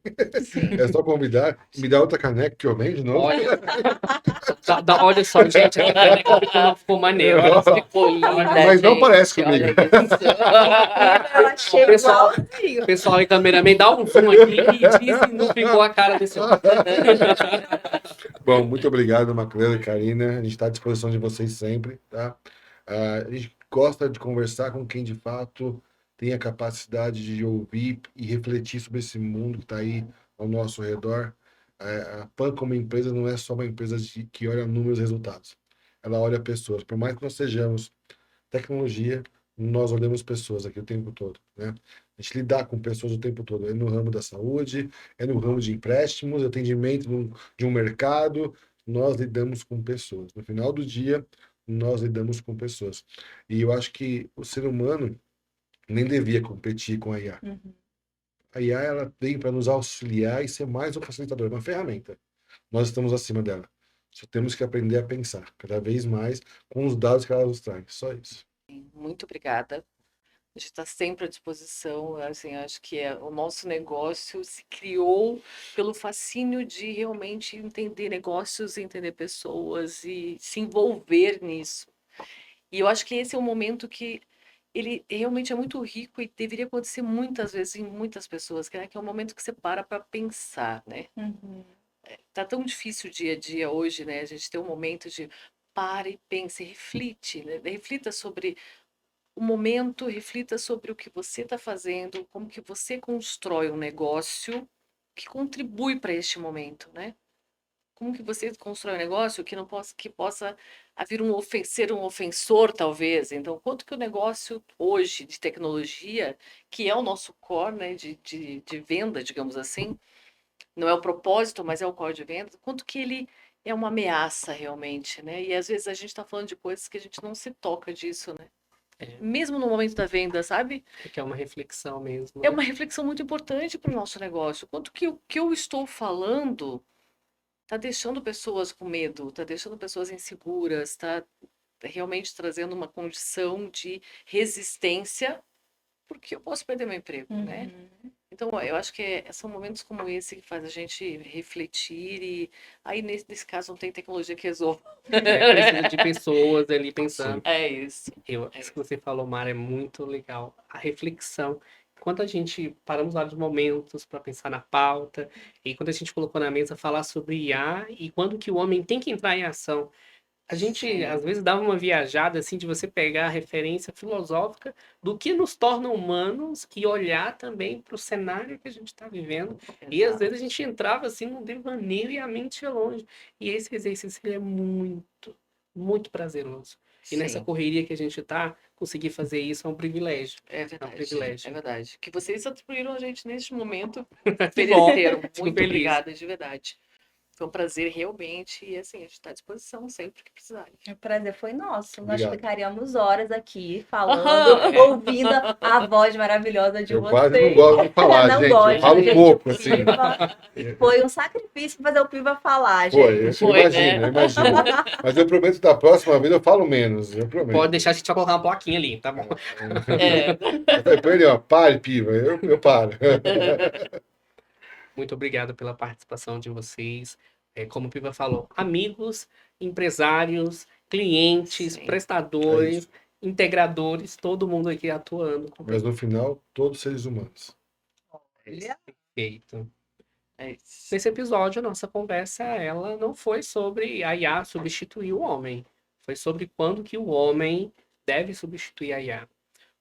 S3: É só convidar, me dá outra caneca que eu venho de novo.
S1: Olha só, gente, essa caneca ficou maneiro. Ela
S2: Ficou linda,
S3: Mas não
S2: gente,
S3: parece comigo.
S2: olha isso.
S4: Eu achei
S1: Pessoal-
S4: igualzinho.
S1: Pessoal aí, cameraman, dá um zoom aqui e diz se não ficou a cara desse homem.
S3: Bom, muito obrigado, Macleira e Karina. A gente está à disposição de vocês sempre, tá? A gente gosta de conversar com quem de fato tem a capacidade de ouvir e refletir sobre esse mundo que está aí ao nosso redor. A PAN, como empresa, não é só uma empresa que olha números e resultados. Ela olha pessoas. Por mais que nós sejamos tecnologia, nós olhamos pessoas aqui o tempo todo, né? A gente lidar com pessoas o tempo todo. É no ramo da saúde, é no ramo de empréstimos, atendimento de um mercado. Nós lidamos com pessoas. No final do dia, nós lidamos com pessoas. E eu acho que o ser humano nem devia competir com a IA.
S4: Uhum.
S3: A IA, ela vem para nos auxiliar e ser mais um facilitador, uma ferramenta. Nós estamos acima dela. Só temos que aprender a pensar cada vez mais com os dados que ela nos traz. Só isso.
S2: Muito obrigada. A gente está sempre à disposição. Assim, acho que o nosso negócio se criou pelo fascínio de realmente entender negócios, entender pessoas e se envolver nisso. E eu acho que esse é um momento que ele realmente é muito rico e deveria acontecer muitas vezes em muitas pessoas, que é um momento que você para pensar, né?
S4: Uhum.
S2: Tá tão difícil o dia a dia hoje, né? A gente tem um momento de pare, pense, reflite, né? Reflita sobre o momento, reflita sobre o que você está fazendo, como que você constrói um negócio que contribui para este momento, né? Como que você constrói um negócio que possa haver ser um ofensor, talvez. Então, quanto que o negócio hoje de tecnologia, que é o nosso core, né, de venda, digamos assim, não é o propósito, mas é o core de venda, quanto que ele é uma ameaça realmente, né? E às vezes a gente está falando de coisas que a gente não se toca disso, né?
S1: É,
S2: Mesmo no momento da venda, sabe?
S1: que é uma reflexão mesmo,
S2: É
S1: né?
S2: uma reflexão muito importante para o nosso negócio. Quanto que o que eu estou falando está deixando pessoas com medo, está deixando pessoas inseguras, está realmente trazendo uma condição de resistência, porque eu posso perder meu emprego, né?
S4: Uhum.
S2: Então, eu acho que são momentos como esse que faz a gente refletir e aí nesse caso não tem tecnologia que resolva.
S1: Precisa de pessoas ali pensando.
S2: É isso.
S1: Isso que você falou, Mara, é muito legal. A reflexão. Quando a gente paramos vários momentos para pensar na pauta, e quando a gente colocou na mesa falar sobre IA e quando que o homem tem que entrar em ação. A gente, às
S2: Sim,
S1: vezes, dava uma viajada, assim, de você pegar a referência filosófica do que nos torna humanos e olhar também para o cenário que a gente está vivendo. E, às
S2: exato.
S1: vezes, a gente entrava, assim, num devaneio e a mente ia longe. E esse exercício, ele é muito, muito prazeroso. E nessa
S2: Sim,
S1: correria que a gente está, conseguir fazer isso é um privilégio.
S2: é
S1: É um
S2: verdade. É
S1: privilégio.
S2: verdade. Que vocês atribuíram a gente neste momento,
S1: Que bom.
S2: ofereceram.
S1: Fico
S2: Muito
S1: feliz.
S2: obrigada, de verdade. Foi um prazer realmente e assim, a gente está à disposição sempre que precisarem.
S4: O prazer foi nosso. Nós
S3: Obrigado.
S4: ficaríamos horas aqui falando,
S2: Aham.
S4: ouvindo a voz maravilhosa de
S3: Eu quase não
S4: vocês.
S3: gosto de falar,
S4: Não
S3: gente. Eu
S4: gosto,
S3: falo
S4: gente.
S3: pouco,
S4: O
S3: assim.
S4: Piva foi um sacrifício fazer o Piva falar,
S3: Foi,
S4: gente.
S3: eu
S2: Foi,
S3: imagino,
S2: né?
S3: eu imagino. Mas eu prometo que da próxima vez eu falo menos, eu
S1: Pode
S3: prometo.
S1: deixar, a gente vai colocar uma plaquinha ali, tá bom?
S2: É.
S3: Eu falei pra ele, ó, pare, piva, eu paro.
S1: Muito obrigado pela participação de vocês. Como o Piva falou, amigos, empresários, clientes,
S2: Sim.
S3: É
S1: prestadores,
S3: isso.
S1: integradores, todo mundo aqui atuando com
S3: Mas no final, todos seres humanos.
S4: Olha.
S1: perfeito.
S2: É isso.
S1: Nesse episódio, a nossa conversa, ela não foi sobre a IA substituir o homem. Foi sobre quando que o homem deve substituir a IA.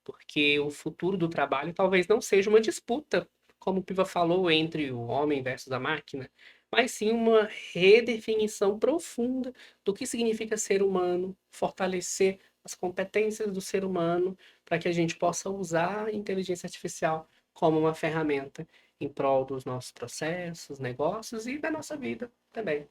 S1: Porque o futuro do trabalho talvez não seja uma disputa, como o Piva falou, entre o homem versus a máquina, mas sim uma redefinição profunda do que significa ser humano, fortalecer as competências do ser humano para que a gente possa usar a inteligência artificial como uma ferramenta em prol dos nossos processos, negócios e da nossa vida também.